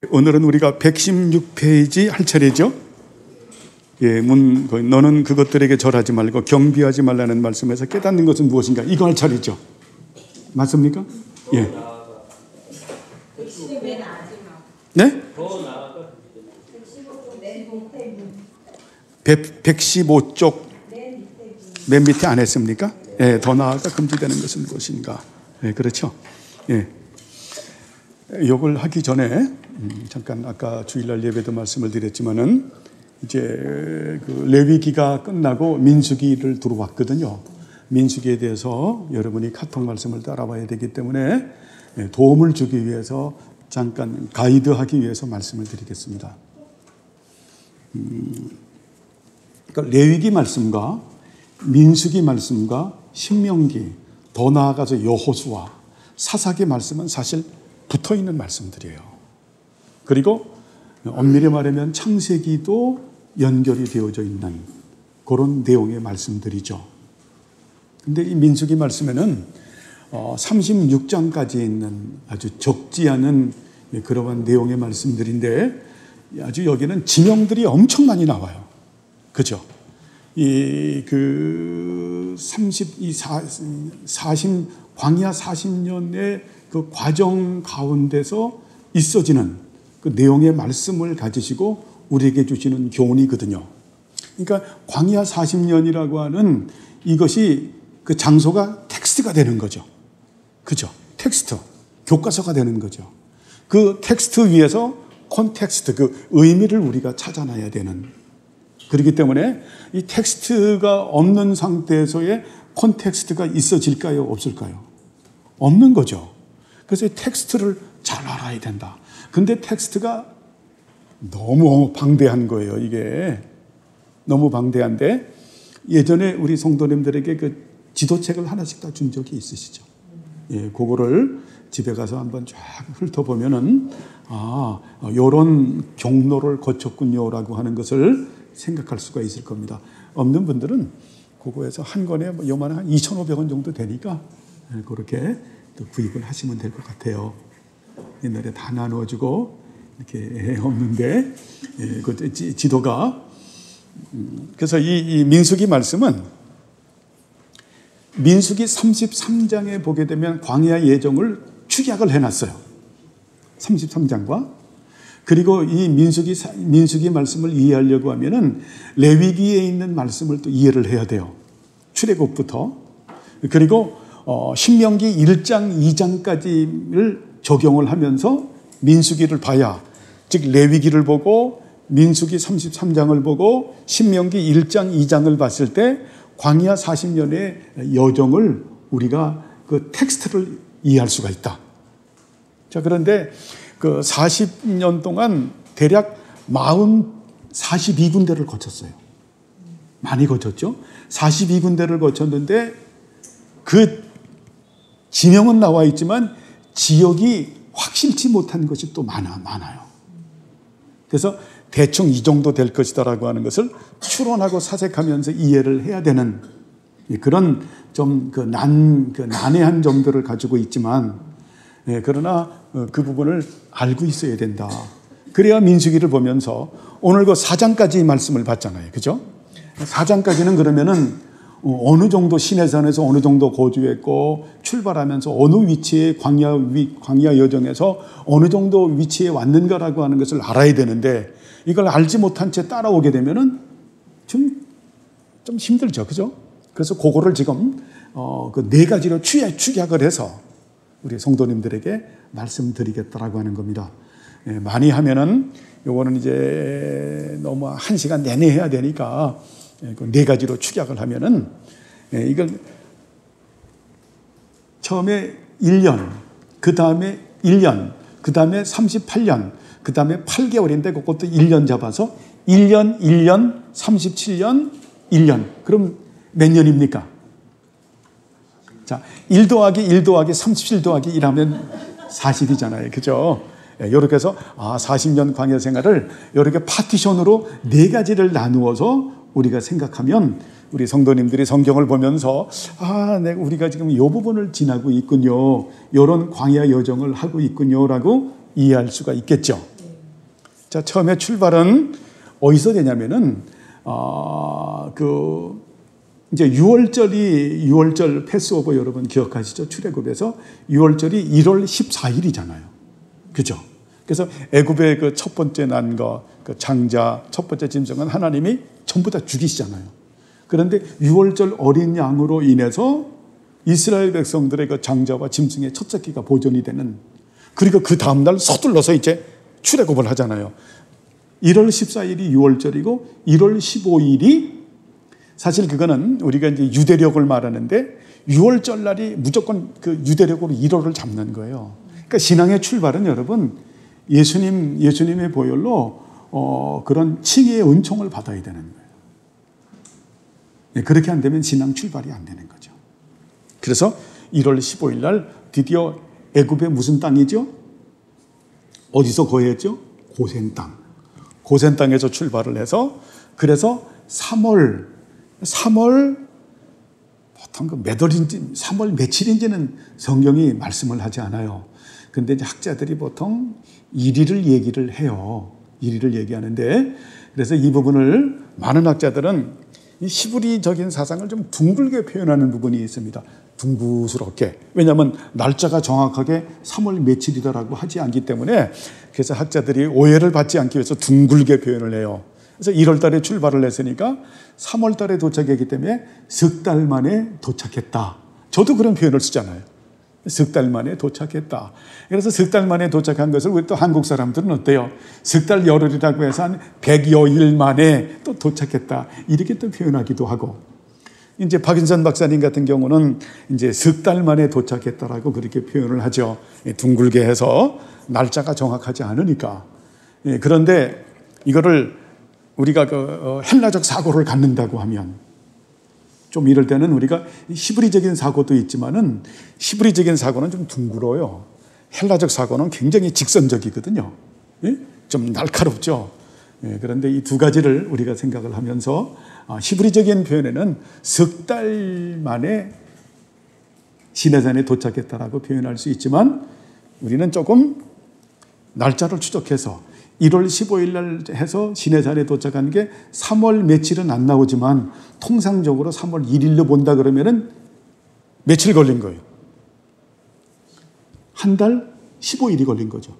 오늘은 우리가 116페이지 할 차례죠. 예, 너는 그것들에게 절하지 말고 경비하지 말라는 말씀에서 깨닫는 것은 무엇인가? 이거 할 차례죠. 맞습니까? 예. 네? 115쪽 맨 밑에 안 했습니까? 예, 더 나아가 금지되는 것은 무엇인가? 예, 그렇죠. 예. 이걸 하기 전에 잠깐 아까 주일날 예배도 말씀을 드렸지만은 이제 그 레위기가 끝나고 민수기를 들어왔거든요. 민수기에 대해서 여러분이 카톡 말씀을 따라와야 되기 때문에 도움을 주기 위해서 잠깐 가이드하기 위해서 말씀을 드리겠습니다. 그러니까 레위기 말씀과 민수기 말씀과 신명기, 더 나아가서 여호수아, 사사기 말씀은 사실 붙어 있는 말씀들이에요. 그리고 엄밀히 말하면 창세기도 연결이 되어져 있는 그런 내용의 말씀들이죠. 근데 이 민수기 말씀에는 36장까지 있는 아주 적지 않은 그러한 내용의 말씀들인데 아주 여기는 지명들이 엄청 많이 나와요. 그죠? 광야 40년의 그 과정 가운데서 있어지는 그 내용의 말씀을 가지시고 우리에게 주시는 교훈이거든요. 그러니까 광야 40년이라고 하는 이것이 그 장소가 텍스트가 되는 거죠. 그죠? 텍스트, 교과서가 되는 거죠. 그 텍스트 위에서 콘텍스트, 그 의미를 우리가 찾아놔야 되는. 그렇기 때문에 이 텍스트가 없는 상태에서의 콘텍스트가 있어질까요? 없을까요? 없는 거죠. 그래서 이 텍스트를 잘 알아야 된다. 근데 텍스트가 너무 방대한 거예요. 이게 너무 방대한데 예전에 우리 성도님들에게 그 지도책을 하나씩 다 준 적이 있으시죠? 예, 그거를 집에 가서 한번 쫙 훑어보면은 요런 경로를 거쳤군요라고 하는 것을 생각할 수가 있을 겁니다. 없는 분들은 그거에서 한 권에 요만한 한 2,500원 정도 되니까 그렇게 또 구입을 하시면 될 것 같아요. 옛날에 다 나누어주고 이렇게 없는데 그 지도가 그래서 이 민수기 말씀은 민수기 33장에 보게 되면 광야 예정을 축약을 해놨어요. 33장과 그리고 이 민수기 말씀을 이해하려고 하면은 레위기에 있는 말씀을 또 이해를 해야 돼요. 출애굽부터 그리고 신명기 1장 2장까지를 적용을 하면서 민수기를 봐야 즉 레위기를 보고 민수기 33장을 보고 신명기 1장 2장을 봤을 때 광야 40년의 여정을 우리가 그 텍스트를 이해할 수가 있다. 자, 그런데 그 40년 동안 대략 42군데를 거쳤어요. 많이 거쳤죠? 42군데를 거쳤는데 그 지명은 나와 있지만 지역이 확실치 못한 것이 또 많아요. 그래서 대충 이 정도 될 것이다라고 하는 것을 추론하고 사색하면서 이해를 해야 되는 그런 좀 난해한 점들을 가지고 있지만 그러나 그 부분을 알고 있어야 된다. 그래야 민수기를 보면서 오늘 그 4장까지 말씀을 봤잖아요. 그죠? 4장까지는 그러면은 어느 정도 시내산에서 어느 정도 거주했고 출발하면서 어느 위치에 광야 여정에서 어느 정도 위치에 왔는가라고 하는 것을 알아야 되는데 이걸 알지 못한 채 따라오게 되면은 좀 힘들죠. 그죠? 그래서 그거를 지금 그 네 가지로 축약을 해서 우리 성도님들에게 말씀드리겠다라고 하는 겁니다. 많이 하면은 요거는 이제 너무 1시간 내내 해야 되니까 그 네 가지로 축약을 하면은 이걸 처음에 1년, 그 다음에 1년, 그 다음에 38년, 그 다음에 8개월인데 그것도 1년 잡아서 1년, 1년, 37년, 1년. 그럼 몇 년입니까? 자, 1 더하기 1 더하기 37 더하기 1 하면 40이잖아요. 그죠? 이렇게 해서 40년 광야 생활을 이렇게 파티션으로 네 가지를 나누어서 우리가 생각하면 우리 성도님들이 성경을 보면서 우리가 지금 이 부분을 지나고 있군요. 이런 광야 여정을 하고 있군요라고 이해할 수가 있겠죠. 자, 처음에 출발은 어디서 되냐면은, 이제 6월절 패스오버 여러분 기억하시죠? 출애굽에서 6월절이 1월 14일이잖아요. 그죠? 그래서 애굽의 그 첫 번째 난 거, 그 장자, 첫 번째 짐승은 하나님이 전부 다 죽이시잖아요. 그런데 6월절 어린 양으로 인해서 이스라엘 백성들의 그 장자와 짐승의 첫 새끼가 보존이 되는, 그리고 그 다음날 서둘러서 이제 출애굽을 하잖아요. 1월 14일이 6월절이고 1월 15일이 사실 그거는 우리가 이제 유대력을 말하는데 6월절 날이 무조건 그 유대력으로 1월을 잡는 거예요. 그러니까 신앙의 출발은 여러분 예수님의 보혈로 그런 칭의의 은총을 받아야 되는 거예요. 그렇게 안 되면 신앙 출발이 안 되는 거죠. 그래서 1월 15일 날 드디어 애굽의 무슨 땅이죠? 어디서 거했죠? 고센 땅. 고센 땅에서 출발을 해서 그래서 3월 보통 그 몇 월인지 3월 며칠인지는 성경이 말씀을 하지 않아요. 근데 이제 학자들이 보통 1일을 얘기를 해요. 1일을 얘기하는데 그래서 이 부분을 많은 학자들은 이 히브리적인 사상을 좀 둥글게 표현하는 부분이 있습니다. 둥구스럽게. 왜냐하면 날짜가 정확하게 3월 며칠이다라고 하지 않기 때문에 그래서 학자들이 오해를 받지 않기 위해서 둥글게 표현을 해요. 그래서 1월 달에 출발을 했으니까 3월 달에 도착했기 때문에 석 달 만에 도착했다. 저도 그런 표현을 쓰잖아요. 석 달 만에 도착했다. 그래서 석 달 만에 도착한 것을 우리 또 한국 사람들은 어때요? 석 달 열흘이라고 해서 한 100여일 만에 또 도착했다. 이렇게 또 표현하기도 하고. 이제 박인선 박사님 같은 경우는 이제 석 달 만에 도착했다라고 그렇게 표현을 하죠. 둥글게 해서 날짜가 정확하지 않으니까. 그런데 이거를 우리가 그 헬라적 사고를 갖는다고 하면 좀 이럴 때는 우리가 히브리적인 사고도 있지만은 히브리적인 사고는 좀 둥글어요. 헬라적 사고는 굉장히 직선적이거든요. 좀 날카롭죠. 그런데 이 두 가지를 우리가 생각을 하면서 히브리적인 표현에는 석 달 만에 시내산에 도착했다라고 표현할 수 있지만 우리는 조금 날짜를 추적해서 1월 15일 날 해서 시내산에 도착한 게 3월 며칠은 안 나오지만 통상적으로 3월 1일로 본다 그러면은 며칠 걸린 거예요? 한 달 15일이 걸린 거죠.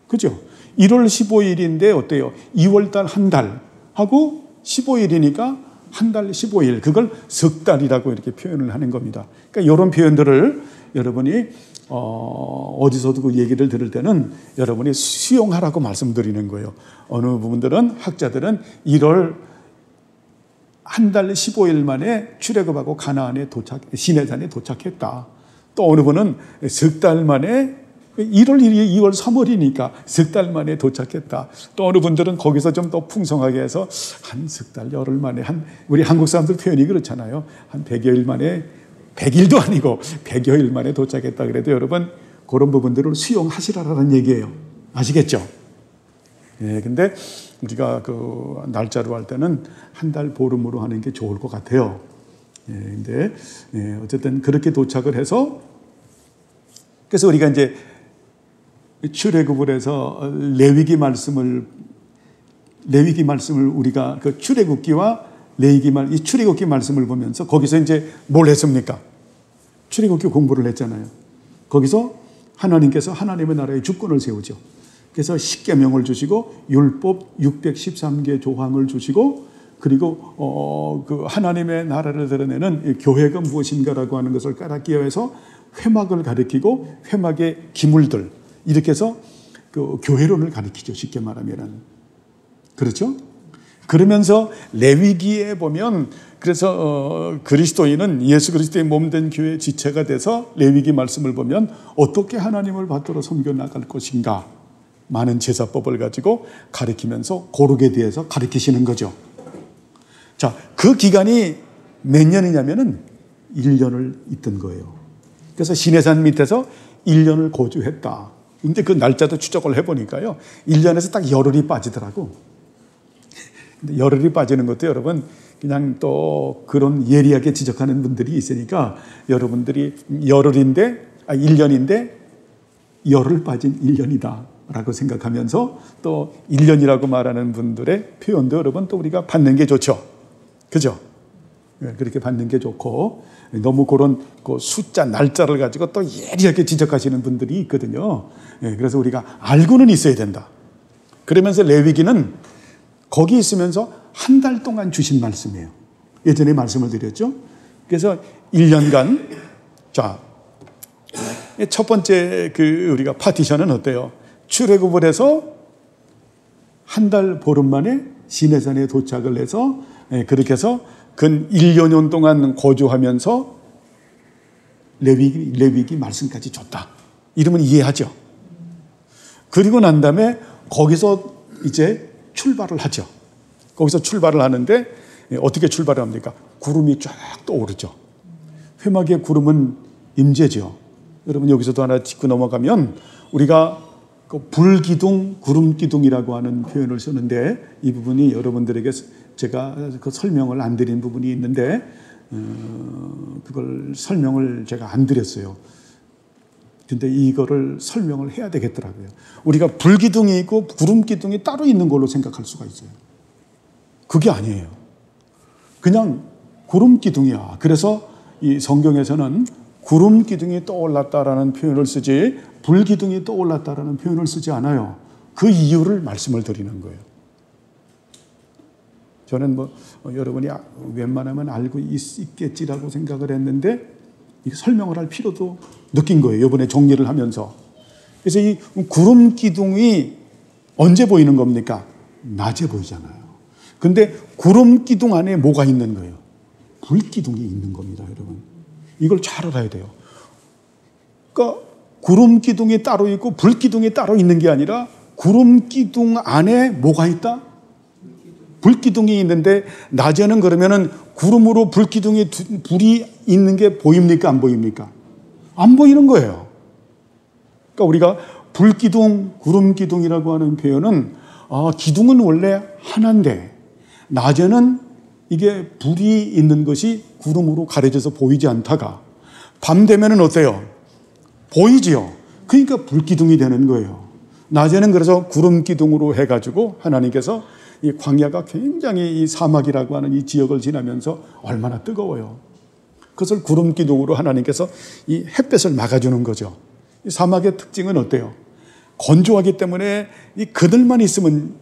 그죠? 1월 15일인데 어때요? 2월 달 한 달 하고 15일이니까 한 달 15일. 그걸 석 달이라고 이렇게 표현을 하는 겁니다. 그러니까 이런 표현들을 여러분이 어디서도 그 얘기를 들을 때는 여러분이 수용하라고 말씀드리는 거예요. 어느 부분들은 학자들은 1월 한 달 15일 만에 출애굽하고 가나안에 시내산에 도착했다. 또 어느 분은 석 달 만에 1월 1일, 2월 3월이니까 석 달 만에 도착했다. 또 어느 분들은 거기서 좀 더 풍성하게 해서 한 석 달, 열흘 만에 우리 한국 사람들 표현이 그렇잖아요. 한 100여일 만에 100일도 아니고 100여일 만에 도착했다. 그래도 여러분 그런 부분들을 수용하시라라는 얘기예요. 아시겠죠? 근데 우리가 그 날짜로 할 때는 한 달 보름으로 하는 게 좋을 것 같아요. 근데 어쨌든 그렇게 도착을 해서 그래서 우리가 이제 출애굽을 해서 레위기 말씀을 우리가 그 출애굽기와 이 출애굽기 말씀을 보면서 거기서 이제 뭘 했습니까? 출애굽기 공부를 했잖아요. 거기서 하나님께서 하나님의 나라의 주권을 세우죠. 그래서 십계명을 주시고 율법 613개 조항을 주시고 그리고 그 하나님의 나라를 드러내는 교회가 무엇인가라고 하는 것을 깔아끼어서 회막을 가리키고 회막의 기물들 이렇게 해서 그 교회론을 가리키죠. 쉽게 말하면은 그렇죠? 그러면서 레위기에 보면 그래서 그리스도인은 예수 그리스도의 몸된 교회의 지체가 돼서 레위기 말씀을 보면 어떻게 하나님을 받들어 섬겨 나갈 것인가 많은 제사법을 가지고 가리키면서 고르게 대해서 가리키시는 거죠. 자, 그 기간이 몇 년이냐면은 1년을 있던 거예요. 그래서 시내산 밑에서 1년을 거주했다. 근데 그 날짜도 추적을 해보니까요. 1년에서 딱 열흘이 빠지더라고. 근데 열흘이 빠지는 것도 여러분 그냥 또 그런 예리하게 지적하는 분들이 있으니까 여러분들이 1년인데 열흘 빠진 1년이다. 라고 생각하면서 또 1년이라고 말하는 분들의 표현도 여러분 또 우리가 받는 게 좋죠. 그죠? 그렇게 받는 게 좋고, 너무 그런 그 숫자, 날짜를 가지고 또 예리하게 지적하시는 분들이 있거든요. 그래서 우리가 알고는 있어야 된다. 그러면서 레위기는 거기 있으면서 한 달 동안 주신 말씀이에요. 예전에 말씀을 드렸죠. 그래서 1년간, 자, 첫 번째 우리가 파티션은 어때요? 출애굽을 해서 한 달 보름 만에 시내산에 도착을 해서 그렇게 해서 근 1년 동안 거주하면서 레위기 말씀까지 줬다. 이러면 이해하죠. 그리고 난 다음에 거기서 이제 출발을 하죠. 거기서 출발을 하는데 어떻게 출발을 합니까? 구름이 쫙 떠오르죠. 회막의 구름은 임재죠. 여러분 여기서도 하나 짚고 넘어가면 우리가 그 불기둥, 구름기둥이라고 하는 표현을 쓰는데 이 부분이 여러분들에게 제가 그 설명을 안 드린 부분이 있는데 그걸 설명을 제가 안 드렸어요. 근데 이거를 설명을 해야 되겠더라고요. 우리가 불기둥이 있고 구름기둥이 따로 있는 걸로 생각할 수가 있어요. 그게 아니에요. 그냥 구름기둥이야. 그래서 이 성경에서는 구름기둥이 떠올랐다라는 표현을 쓰지 불기둥이 떠올랐다라는 표현을 쓰지 않아요. 그 이유를 말씀을 드리는 거예요. 저는 여러분이 웬만하면 알고 있겠지라고 생각을 했는데 설명을 할 필요도 느낀 거예요. 이번에 정리를 하면서. 그래서 이 구름 기둥이 언제 보이는 겁니까? 낮에 보이잖아요. 근데 구름 기둥 안에 뭐가 있는 거예요? 불 기둥이 있는 겁니다, 여러분. 이걸 잘 알아야 돼요. 그러니까 구름 기둥이 따로 있고 불 기둥이 따로 있는 게 아니라 구름 기둥 안에 뭐가 있다? 불기둥이 있는데 낮에는 그러면은 구름으로 불기둥이 불이 있는 게 보입니까? 안 보입니까? 안 보이는 거예요. 그러니까 우리가 불기둥, 구름기둥이라고 하는 표현은 기둥은 원래 하나인데 낮에는 이게 불이 있는 것이 구름으로 가려져서 보이지 않다가 밤 되면은 어때요? 보이지요. 그러니까 불기둥이 되는 거예요. 낮에는 그래서 구름기둥으로 해가지고 하나님께서 이 광야가 굉장히 이 사막이라고 하는 이 지역을 지나면서 얼마나 뜨거워요. 그것을 구름기둥으로 하나님께서 이 햇볕을 막아주는 거죠. 이 사막의 특징은 어때요? 건조하기 때문에 이 그늘만 있으면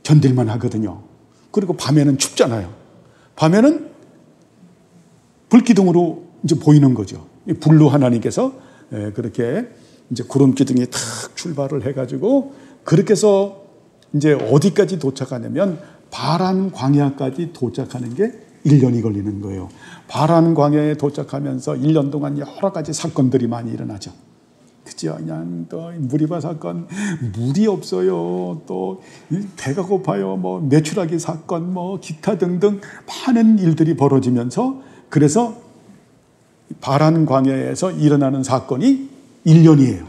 견딜만 하거든요. 그리고 밤에는 춥잖아요. 밤에는 불기둥으로 이제 보이는 거죠. 이 불로 하나님께서 그렇게 이제 구름기둥이 탁 출발을 해가지고 그렇게 해서 이제 어디까지 도착하냐면 바란 광야까지 도착하는 게 1년이 걸리는 거예요. 바란 광야에 도착하면서 1년 동안 여러 가지 사건들이 많이 일어나죠. 그죠? 그냥 또 무리바 사건, 물이 없어요. 또 배가 고파요. 매출하기 사건, 기타 등등 많은 일들이 벌어지면서 그래서 바란 광야에서 일어나는 사건이 1년이에요.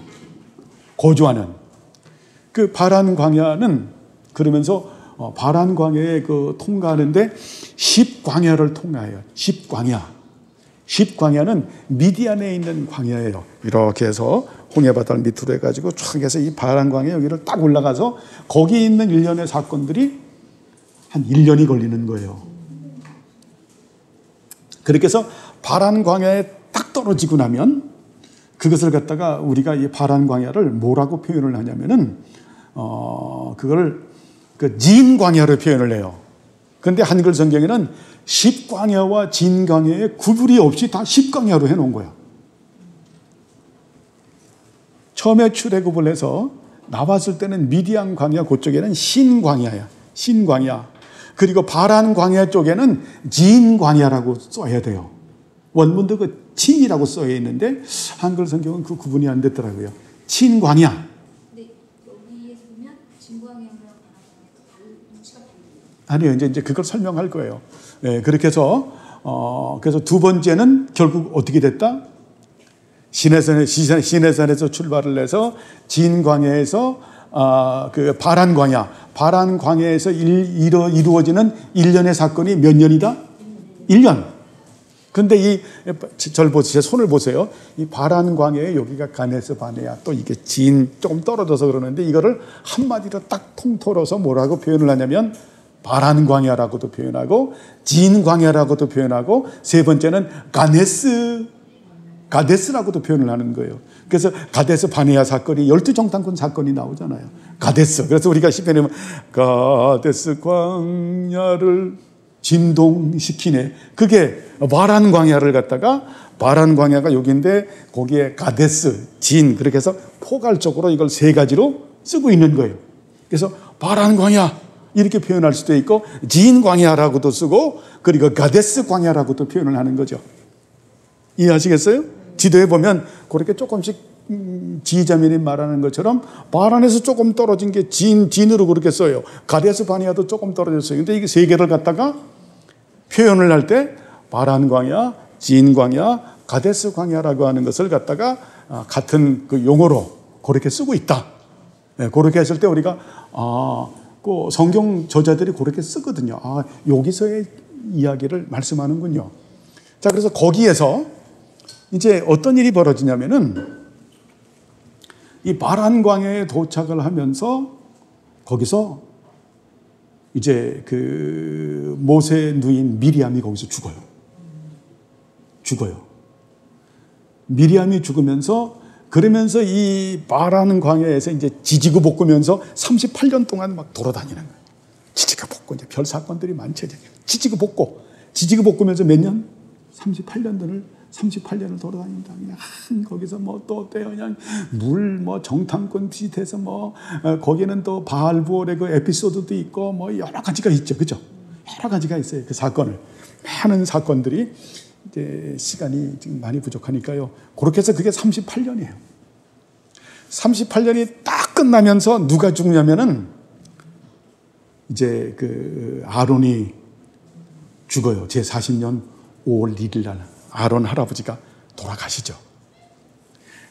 거주하는. 그 바란 광야는 그러면서 바란 광야에 통과하는데 10광야를 통과해요. 10광야. 10광야는 미디안에 있는 광야예요. 이렇게 해서 홍해바다를 밑으로 해가지고 쫙 해서 이 바란 광야 여기를 딱 올라가서 거기 있는 일련의 사건들이 한 1년이 걸리는 거예요. 그렇게 해서 바란 광야에 딱 떨어지고 나면 그것을 갖다가 우리가 이 바란 광야를 뭐라고 표현을 하냐면은 그걸 진광야로 표현을 해요. 그런데 한글 성경에는 10광야와 진광야의 구분이 없이 다 10광야로 해놓은 거야. 처음에 출애굽을 해서 나왔을 때는 미디안 광야 그쪽에는 신광야야. 신광야. 그리고 바란 광야 쪽에는 진광야라고 써야 돼요. 원문도 그 진이라고 써야 있는데 한글 성경은 그 구분이 안 됐더라고요. 진광야. 아니요, 이제 그걸 설명할 거예요. 네, 그렇게 해서, 그래서 두 번째는 결국 어떻게 됐다? 시내산에서 출발을 해서 진광야에서, 그 바란 광야에서 이루어지는 1년의 사건이 몇 년이다? 1년. 근데 절 보세요. 제 손을 보세요. 이 바란 광야에 여기가 가데스 바네아, 또 이게 진 조금 떨어져서 그러는데 이거를 한마디로 딱 통틀어서 뭐라고 표현을 하냐면 바란 광야라고도 표현하고 진 광야라고도 표현하고 세 번째는 가데스라고도 표현을 하는 거예요. 그래서 가데스 바네아 사건이 12정탐꾼 사건이 나오잖아요. 가데스. 그래서 우리가 시편에 보면 가데스 광야를 진동시키네. 그게 바란 광야를 갖다가 바란 광야가 여기인데 거기에 가데스, 진 그렇게 해서 포괄적으로 이걸 세 가지로 쓰고 있는 거예요. 그래서 바란 광야 이렇게 표현할 수도 있고 진 광야라고도 쓰고 그리고 가데스 광야라고도 표현을 하는 거죠. 이해하시겠어요? 지도에 보면 그렇게 조금씩 지자면이 말하는 것처럼 바란에서 조금 떨어진 게 진으로 그렇게 써요. 가데스 바네아도 조금 떨어졌어요. 근데 이게 세 개를 갖다가 표현을 할 때 바란 광야, 진 광야, 가데스 광야라고 하는 것을 갖다가 같은 그 용어로 그렇게 쓰고 있다. 네, 그렇게 했을 때 우리가 그 성경 저자들이 그렇게 쓰거든요. 여기서의 이야기를 말씀하는군요. 자, 그래서 거기에서 이제 어떤 일이 벌어지냐면은 이 바란 광야에 도착을 하면서 거기서 이제 그 모세의 누인 미리암이 거기서 죽어요. 미리암이 죽으면서 그러면서 이 바란 광야에서 이제 지지고 볶으면서 38년 동안 막 돌아다니는 거예요. 지지고 볶고 이제 별 사건들이 많죠. 지지고 볶으면서 몇 년? 38년을 돌아다닌다. 그냥 거기서 뭐 또 어때요? 그냥 정탐꾼 비슷해서 거기는 또 바알부올의 그 에피소드도 있고 여러 가지가 있죠, 그죠? 여러 가지가 있어요. 그 사건을 많은 사건들이 이제 시간이 지금 많이 부족하니까요. 그렇게 해서 그게 38년이에요. 38년이 딱 끝나면서 누가 죽냐면은 이제 그 아론이 죽어요. 제 40년 5월 1일 날 아론 할아버지가 돌아가시죠.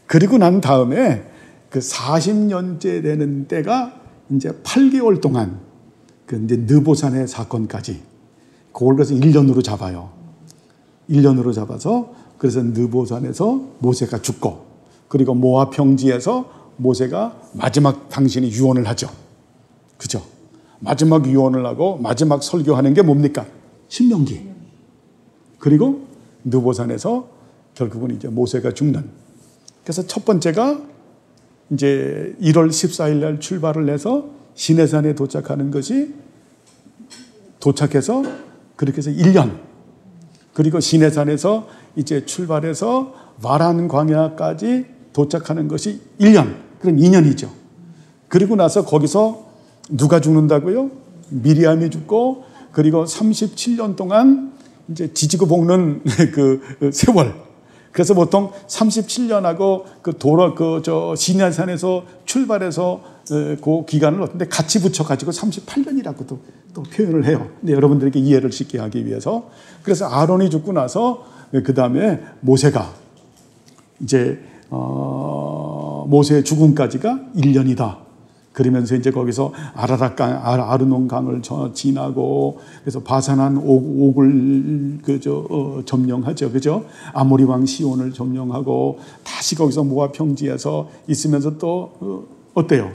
그리고 난 다음에 그 40년째 되는 때가 이제 8개월 동안 그 이제 느보산의 사건까지 그걸 그래서 1년으로 잡아요. 1년으로 잡아서 그래서 느보산에서 모세가 죽고 그리고 모압 평지에서 모세가 마지막 당신이 유언을 하죠. 그죠? 마지막 유언을 하고 마지막 설교하는 게 뭡니까? 신명기. 그리고 느보산에서 결국은 이제 모세가 죽는. 그래서 첫 번째가 이제 1월 14일 날 출발을 해서 시내산에 도착하는 것이 도착해서 그렇게 해서 1년. 그리고 시내산에서 이제 출발해서 바란 광야까지 도착하는 것이 1년. 그럼 2년이죠. 그리고 나서 거기서 누가 죽는다고요? 미리암이 죽고 그리고 37년 동안 이제 지지고 볶는 그 세월. 그래서 보통 37년하고 시내산에서 출발해서 그 기간을 어떤데 같이 붙여가지고 38년이라고도 또 표현을 해요. 근데 여러분들에게 이해를 쉽게 하기 위해서. 그래서 아론이 죽고 나서 그 다음에 모세가 이제 모세의 죽음까지가 1년이다. 그러면서 이제 거기서 아르논 강을 지나고 그래서 바산한 옥을 점령하죠, 그죠? 아모리 왕 시온을 점령하고 다시 거기서 모압 평지에서 있으면서 또 어때요?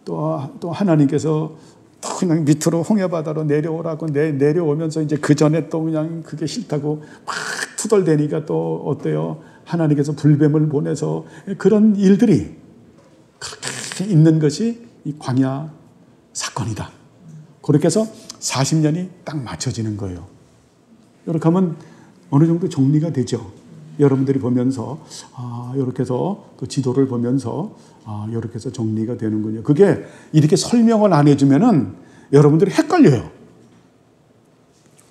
또 하나님께서 또 그냥 밑으로 홍해 바다로 내려오라고 내려오면서 이제 그 전에 또 그냥 그게 싫다고 막 투덜대니까 또 어때요? 하나님께서 불뱀을 보내서 그런 일들이 그렇게 있는 것이 이 광야 사건이다. 그렇게 해서 40년이 딱 맞춰지는 거예요. 이렇게 하면 어느 정도 정리가 되죠. 여러분들이 보면서 이렇게 해서 그 지도를 보면서 이렇게 해서 정리가 되는군요. 그게 이렇게 설명을 안 해주면은 여러분들이 헷갈려요.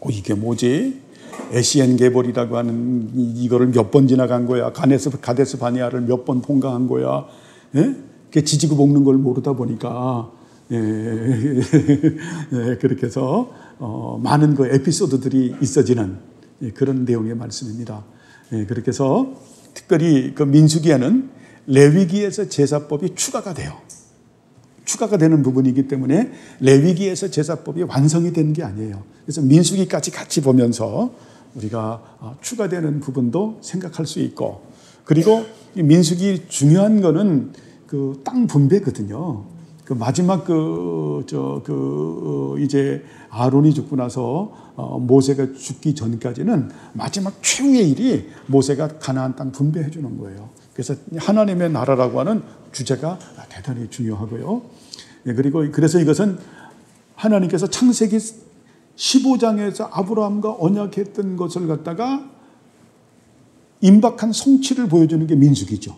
이게 뭐지? 에시엔 게볼이라고 하는 이거를 몇 번 지나간 거야. 가데스 바네아를 몇 번 통과한 거야. 예? 지지고 볶는 걸 모르다 보니까 그렇게 해서 많은 그 에피소드들이 있어지는 그런 내용의 말씀입니다. 그렇게 해서 특별히 그 민수기에는 레위기에서 제사법이 추가가 돼요. 추가가 되는 부분이기 때문에 레위기에서 제사법이 완성이 된 게 아니에요. 그래서 민수기까지 같이 보면서 우리가 추가되는 부분도 생각할 수 있고, 그리고 이 민수기 중요한 거는 그 땅 분배거든요. 그 마지막 이제 아론이 죽고 나서 모세가 죽기 전까지는 마지막 최후의 일이 모세가 가나안 땅 분배해 주는 거예요. 그래서 하나님의 나라라고 하는 주제가 대단히 중요하고요. 그리고 그래서 이것은 하나님께서 창세기 15장에서 아브라함과 언약했던 것을 갖다가 임박한 성취를 보여주는 게 민수기죠.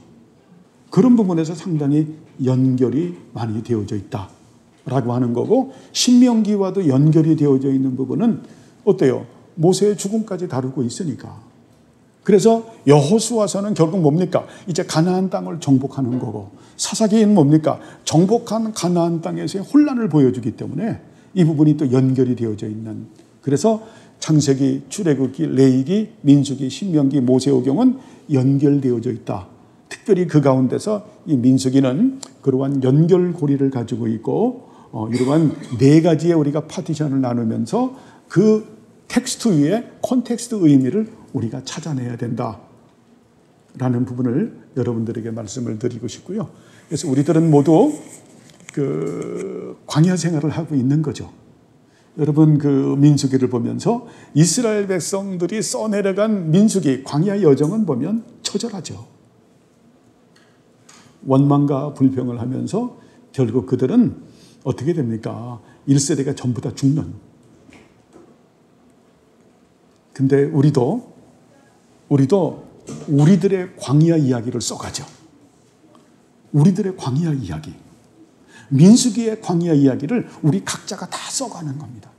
그런 부분에서 상당히 연결이 많이 되어져 있다라고 하는 거고, 신명기와도 연결이 되어져 있는 부분은 어때요? 모세의 죽음까지 다루고 있으니까. 그래서 여호수아서는 결국 뭡니까? 이제 가나안 땅을 정복하는 거고, 사사기는 뭡니까? 정복한 가나안 땅에서의 혼란을 보여주기 때문에 이 부분이 또 연결이 되어져 있는, 그래서 창세기, 출애굽기, 레위기, 민수기, 신명기, 모세오경은 연결되어져 있다. 특별히 그 가운데서 이 민수기는 그러한 연결고리를 가지고 있고, 이러한 네 가지의 우리가 파티션을 나누면서 그 텍스트 위에 콘텍스트 의미를 우리가 찾아내야 된다라는 부분을 여러분들에게 말씀을 드리고 싶고요. 그래서 우리들은 모두 그 광야 생활을 하고 있는 거죠. 여러분 그 민수기를 보면서 이스라엘 백성들이 써내려간 민수기 광야 여정은 보면 처절하죠. 원망과 불평을 하면서 결국 그들은 어떻게 됩니까? 1세대가 전부 다 죽는. 근데 우리도 우리들의 광야 이야기를 써가죠. 우리들의 광야 이야기. 민수기의 광야 이야기를 우리 각자가 다 써가는 겁니다.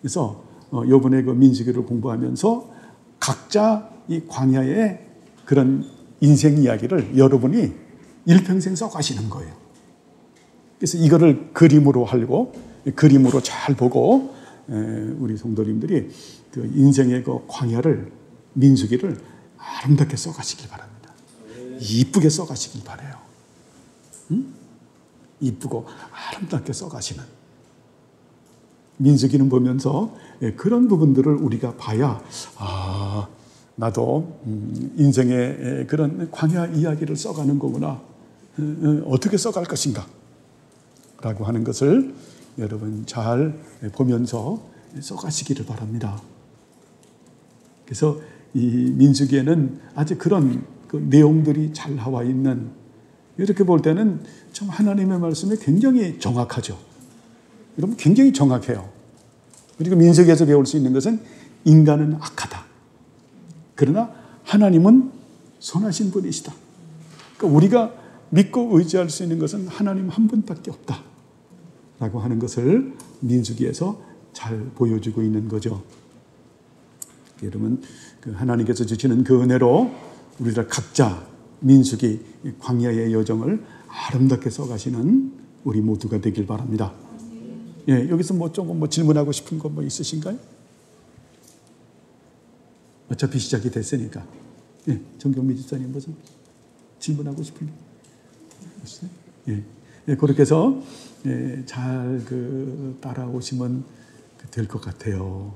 그래서 이번에 그 민수기를 공부하면서 각자 이 광야의 그런 인생 이야기를 여러분이 일평생 써가시는 거예요. 그래서 이거를 그림으로 하려고, 그림으로 잘 보고 우리 성도님들이 그 인생의 그 광야를, 민수기를 아름답게 써가시길 바랍니다. 이쁘게 써가시길 바라요. 응? 이쁘고 아름답게 써가시는 민수기는 보면서 그런 부분들을 우리가 봐야 나도 인생의 그런 광야 이야기를 써가는 거구나. 어떻게 써갈 것인가 라고 하는 것을 여러분 잘 보면서 써가시기를 바랍니다. 그래서 이 민수기에는 아주 그런 그 내용들이 잘 나와 있는, 이렇게 볼 때는 참 하나님의 말씀이 굉장히 정확하죠. 여러분 굉장히 정확해요. 그리고 민수기에서 배울 수 있는 것은 인간은 악하다. 그러나 하나님은 선하신 분이시다. 그러니까 우리가 믿고 의지할 수 있는 것은 하나님 한 분밖에 없다 라고 하는 것을 민수기에서 잘 보여주고 있는 거죠. 여러분 그 하나님께서 주시는 그 은혜로 우리가 각자 민수기 광야의 여정을 아름답게 써가시는 우리 모두가 되길 바랍니다. 예, 여기서 조금 질문하고 싶은 거 있으신가요? 어차피 시작이 됐으니까. 예, 정경미 집사님 무슨 질문하고 싶은 게 있어요? 예, 그렇게 해서 잘 따라오시면 될 것 같아요.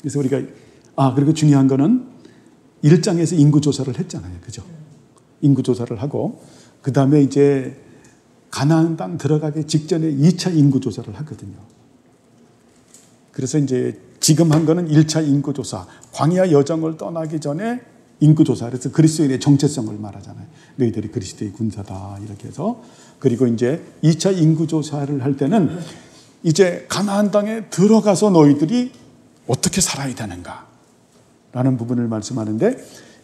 그래서 우리가 그리고 중요한 거는 1장에서 인구조사를 했잖아요. 그죠? 인구조사를 하고 그 다음에 이제 가나안 땅 들어가기 직전에 2차 인구조사를 하거든요. 그래서 이제 지금 한 거는 1차 인구조사, 광야 여정을 떠나기 전에 인구조사, 그래서 그리스도인의 정체성을 말하잖아요. 너희들이 그리스도의 군사다 이렇게 해서, 그리고 이제 2차 인구조사를 할 때는 이제 가나안 땅에 들어가서 너희들이 어떻게 살아야 되는가 라는 부분을 말씀하는데,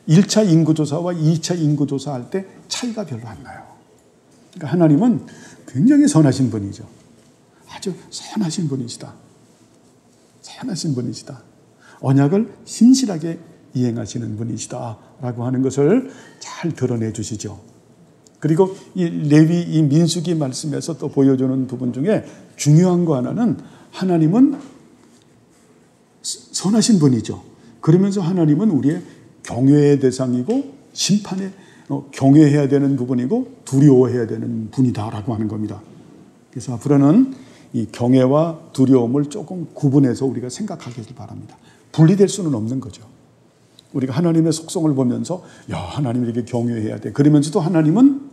1차 인구조사와 2차 인구조사 할 때 차이가 별로 안 나요. 그러니까 하나님은 굉장히 선하신 분이죠. 아주 선하신 분이시다. 선하신 분이시다. 언약을 신실하게 이행하시는 분이시다라고 하는 것을 잘 드러내 주시죠. 그리고 이 레위, 이 민수기 말씀에서 또 보여주는 부분 중에 중요한 거 하나는 하나님은 선하신 분이죠. 그러면서 하나님은 우리의 경외의 대상이고 심판에 경외해야 되는 부분이고 두려워해야 되는 분이다라고 하는 겁니다. 그래서 앞으로는 이 경외와 두려움을 조금 구분해서 우리가 생각하길 바랍니다. 분리될 수는 없는 거죠. 우리가 하나님의 속성을 보면서 야, 하나님에게 경외해야 돼. 그러면서도 하나님은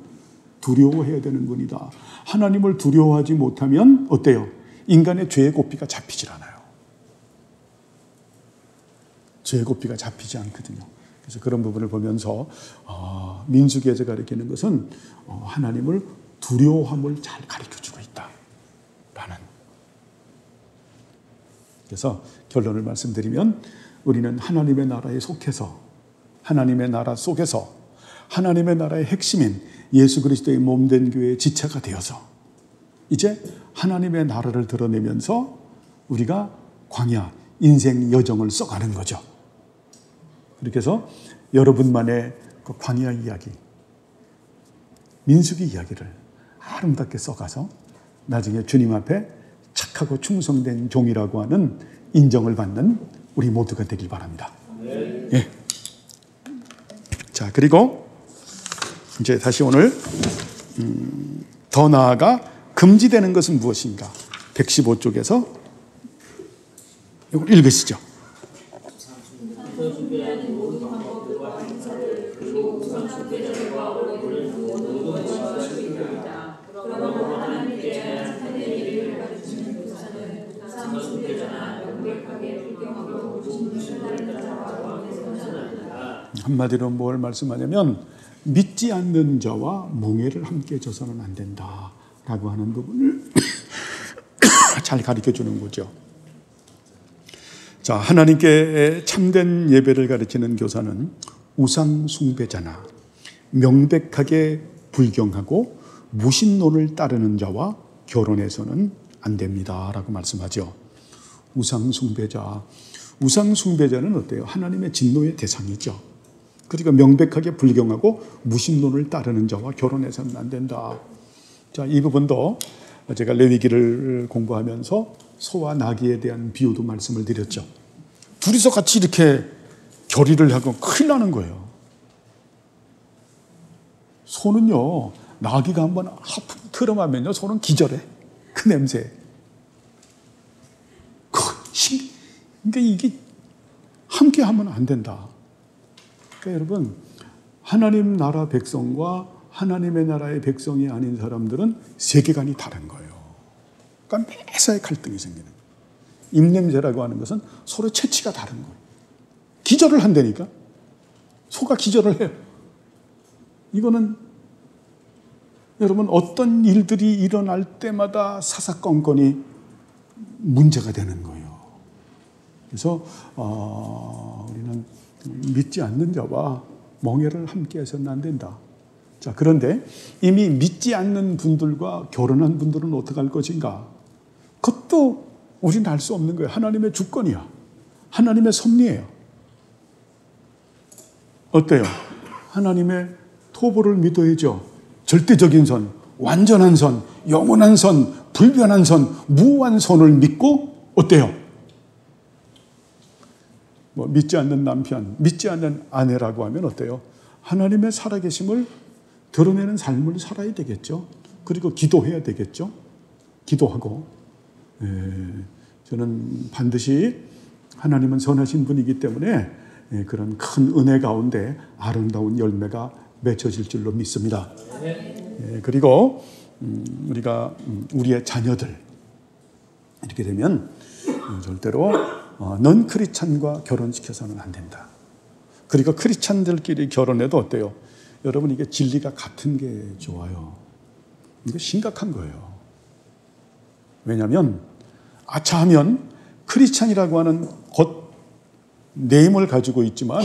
두려워해야 되는 분이다. 하나님을 두려워하지 못하면 어때요? 인간의 죄의 고삐가 잡히질 않아요. 죄의 고삐가 잡히지 않거든요. 그래서 그런 부분을 보면서 민수기에서 가르치는 것은 하나님을 두려워함을 잘 가르쳐주고 있다라는. 그래서 결론을 말씀드리면 우리는 하나님의 나라에 속해서 하나님의 나라 속에서 하나님의 나라의 핵심인 예수 그리스도의 몸된 교회의 지체가 되어서 이제 하나님의 나라를 드러내면서 우리가 광야, 인생 여정을 써가는 거죠. 그렇게 해서 여러분만의 그 광야 이야기, 민수기 이야기를 아름답게 써가서 나중에 주님 앞에 착하고 충성된 종이라고 하는 인정을 받는 우리 모두가 되길 바랍니다. 예. 자, 그리고 이제 다시 오늘 더 나아가 금지되는 것은 무엇인가? 115쪽에서 이걸 읽으시죠. 한마디로 뭘 말씀하냐면 믿지 않는 자와 몽해를 함께 져서는 안 된다라고 하는 부분을 잘 가르쳐주는 거죠. 자, 하나님께 참된 예배를 가르치는 교사는 우상 숭배자나 명백하게 불경하고 무신론을 따르는 자와 결혼해서는 안 됩니다라고 말씀하죠. 우상 숭배자는 어때요? 하나님의 진노의 대상이죠. 그러니까 명백하게 불경하고 무신론을 따르는 자와 결혼해서는 안 된다. 자, 이 부분도 제가 레위기를 공부하면서 소와 나귀에 대한 비유도 말씀을 드렸죠. 둘이서 같이 이렇게 결의를 하고 큰일 나는 거예요. 소는요, 나귀가 한번 트름하면요, 소는 기절해. 그 냄새. 그러니까 이게 함께 하면 안 된다. 그러니까 여러분, 하나님 나라 백성과 하나님의 나라의 백성이 아닌 사람들은 세계관이 다른 거예요. 그러니까 매사에 갈등이 생기는 거예요. 입냄새라고 하는 것은 서로 체취가 다른 거예요. 기절을 한다니까. 소가 기절을 해요. 이거는 여러분 어떤 일들이 일어날 때마다 사사건건이 문제가 되는 거예요. 그래서 우리는 믿지 않는 자와 멍해를 함께 해서는 안 된다. 자, 그런데 이미 믿지 않는 분들과 결혼한 분들은 어떻게 할 것인가? 그것도 우리는 알 수 없는 거예요. 하나님의 주권이야. 하나님의 섭리예요. 어때요? 하나님의 토보를 믿어야죠. 절대적인 선, 완전한 선, 영원한 선, 불변한 선, 무한 선을 믿고 어때요? 믿지 않는 남편, 믿지 않는 아내라고 하면 어때요? 하나님의 살아계심을 드러내는 삶을 살아야 되겠죠. 그리고 기도해야 되겠죠. 기도하고. 저는 반드시 하나님은 선하신 분이기 때문에 그런 큰 은혜 가운데 아름다운 열매가 맺혀질 줄로 믿습니다. 그리고 우리가 우리의 자녀들 이렇게 되면 절대로 넌 크리스찬과 결혼시켜서는 안 된다. 그리고 크리스찬들끼리 결혼해도 어때요? 여러분 이게 진리가 같은 게 좋아요. 이거 심각한 거예요. 왜냐하면 아차하면 크리스찬이라고 하는 겉 네임을 가지고 있지만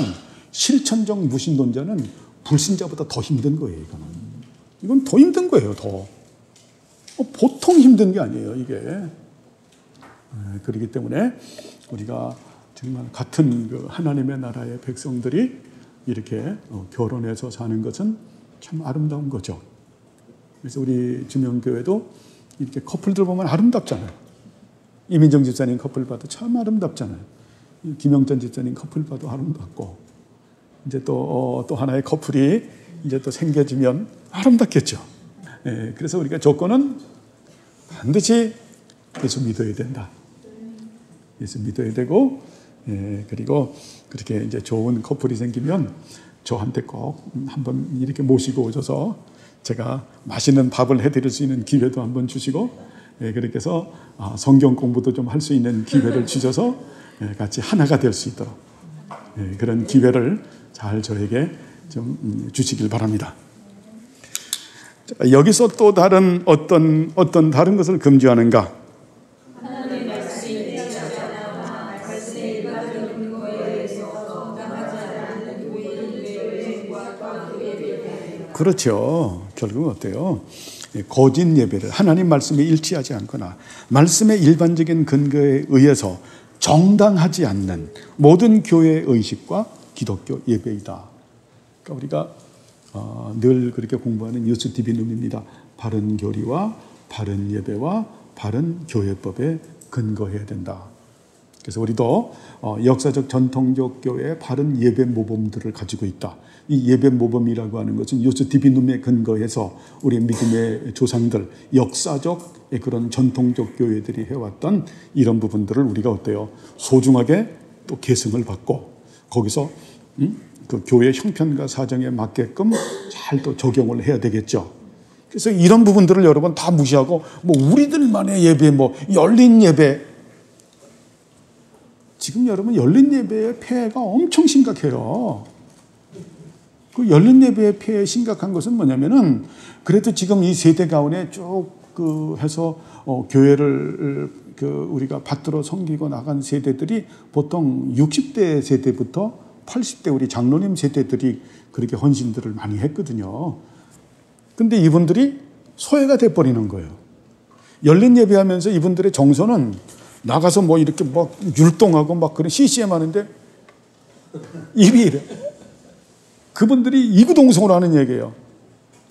실천적 무신론자는 불신자보다 더 힘든 거예요. 이건 더 힘든 거예요. 더 보통 힘든 게 아니에요. 이게 그렇기 때문에 우리가 정말 같은 그 하나님의 나라의 백성들이 이렇게 결혼해서 사는 것은 참 아름다운 거죠. 그래서 우리 주명교회도 이렇게 커플들 보면 아름답잖아요. 이민정 집사님 커플 봐도 참 아름답잖아요. 김영전 집사님 커플 봐도 아름답고 이제 또 하나의 커플이 이제 또 생겨지면 아름답겠죠. 그래서 우리가 조건은 반드시 예수 믿어야 된다. 예수 믿어야 되고, 그리고 그렇게 이제 좋은 커플이 생기면 저한테 꼭 한번 이렇게 모시고 오셔서 제가 맛있는 밥을 해드릴 수 있는 기회도 한번 주시고, 그렇게 해서 성경 공부도 좀 할 수 있는 기회를 주셔서 같이 하나가 될 수 있도록 그런 기회를 잘 저에게 좀 주시길 바랍니다. 여기서 또 다른 어떤 다른 것을 금지하는가? 그렇죠. 결국은 어때요? 거짓 예배를 하나님 말씀에 일치하지 않거나 말씀의 일반적인 근거에 의해서 정당하지 않는 모든 교회의 의식과 기독교 예배이다. 그러니까 우리가 늘 그렇게 공부하는 뉴스 디비눔입니다. 바른 교리와 바른 예배와 바른 교회법에 근거해야 된다. 그래서 우리도 역사적 전통적 교회의 바른 예배 모범들을 가지고 있다. 이 예배 모범이라고 하는 것은 요스 디비눔에 근거해서 우리 믿음의 조상들, 역사적 그런 전통적 교회들이 해왔던 이런 부분들을 우리가 어때요? 소중하게 또 계승을 받고 거기서 그 교회 형편과 사정에 맞게끔 잘 또 적용을 해야 되겠죠. 그래서 이런 부분들을 여러분 다 무시하고 뭐 우리들만의 예배, 뭐 열린 예배, 지금 여러분 열린 예배의 폐해가 엄청 심각해요. 그 열린 예배의 폐해 심각한 것은 뭐냐면은 그래도 지금 이 세대 가운데 쭉 해서 교회를 우리가 받들어 섬기고 나간 세대들이 보통 60대 세대부터 80대 우리 장로님 세대들이 그렇게 헌신들을 많이 했거든요. 근데 이분들이 소외가 돼버리는 거예요. 열린 예배하면서 이분들의 정서는 나가서 뭐 이렇게 막 율동하고 막 그런 CCM 하는데 입이 이래. 그분들이 이구동성으로 하는 얘기예요.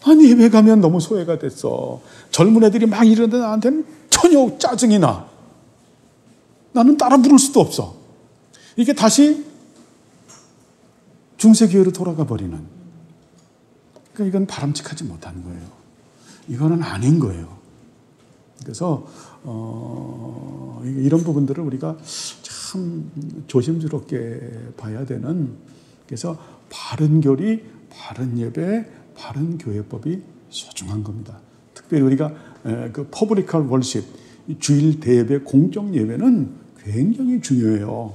아니 예배 가면 너무 소외가 됐어. 젊은 애들이 막 이러는데 나한테는 전혀 짜증이 나. 나는 따라 부를 수도 없어. 이게 다시 중세교회로 돌아가 버리는. 그러니까 이건 바람직하지 못한 거예요. 이거는 아닌 거예요. 그래서 이런 부분들을 우리가 참 조심스럽게 봐야 되는. 그래서 바른 교리, 바른 예배, 바른 교회법이 소중한 겁니다. 특별히 우리가 그 퍼블리컬 월십, 주일 대예배, 공적 예배는 굉장히 중요해요.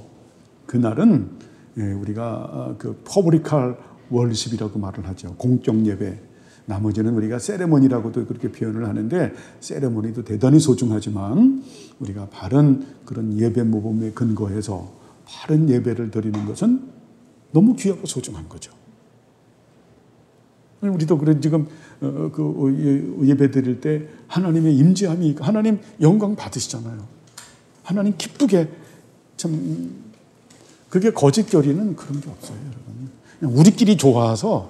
그날은 우리가 그 퍼블리컬 월십이라고 말을 하죠. 공적 예배. 나머지는 우리가 세레모니라고도 그렇게 표현을 하는데 세레모니도 대단히 소중하지만 우리가 바른 그런 예배 모범에 근거해서 바른 예배를 드리는 것은 너무 귀하고 소중한 거죠. 우리도 그래 지금 그 예배 드릴 때 하나님의 임재함이 하나님 영광 받으시잖아요. 하나님 기쁘게 참 그게 거짓 교리는 그런 게 없어요, 여러분. 그냥 우리끼리 좋아서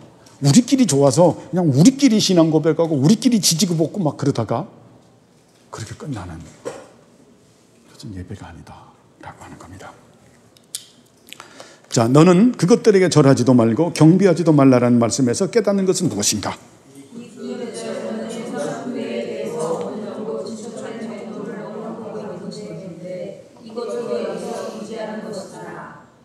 그냥 우리끼리 신앙 고백하고 우리끼리 지지고 볶고 막 그러다가 그렇게 끝나는 그것은 예배가 아니다라고 하는 겁니다. 자, 너는 그것들에게 절하지도 말고 경배하지도 말라라는 말씀에서 깨닫는 것은 무엇인가?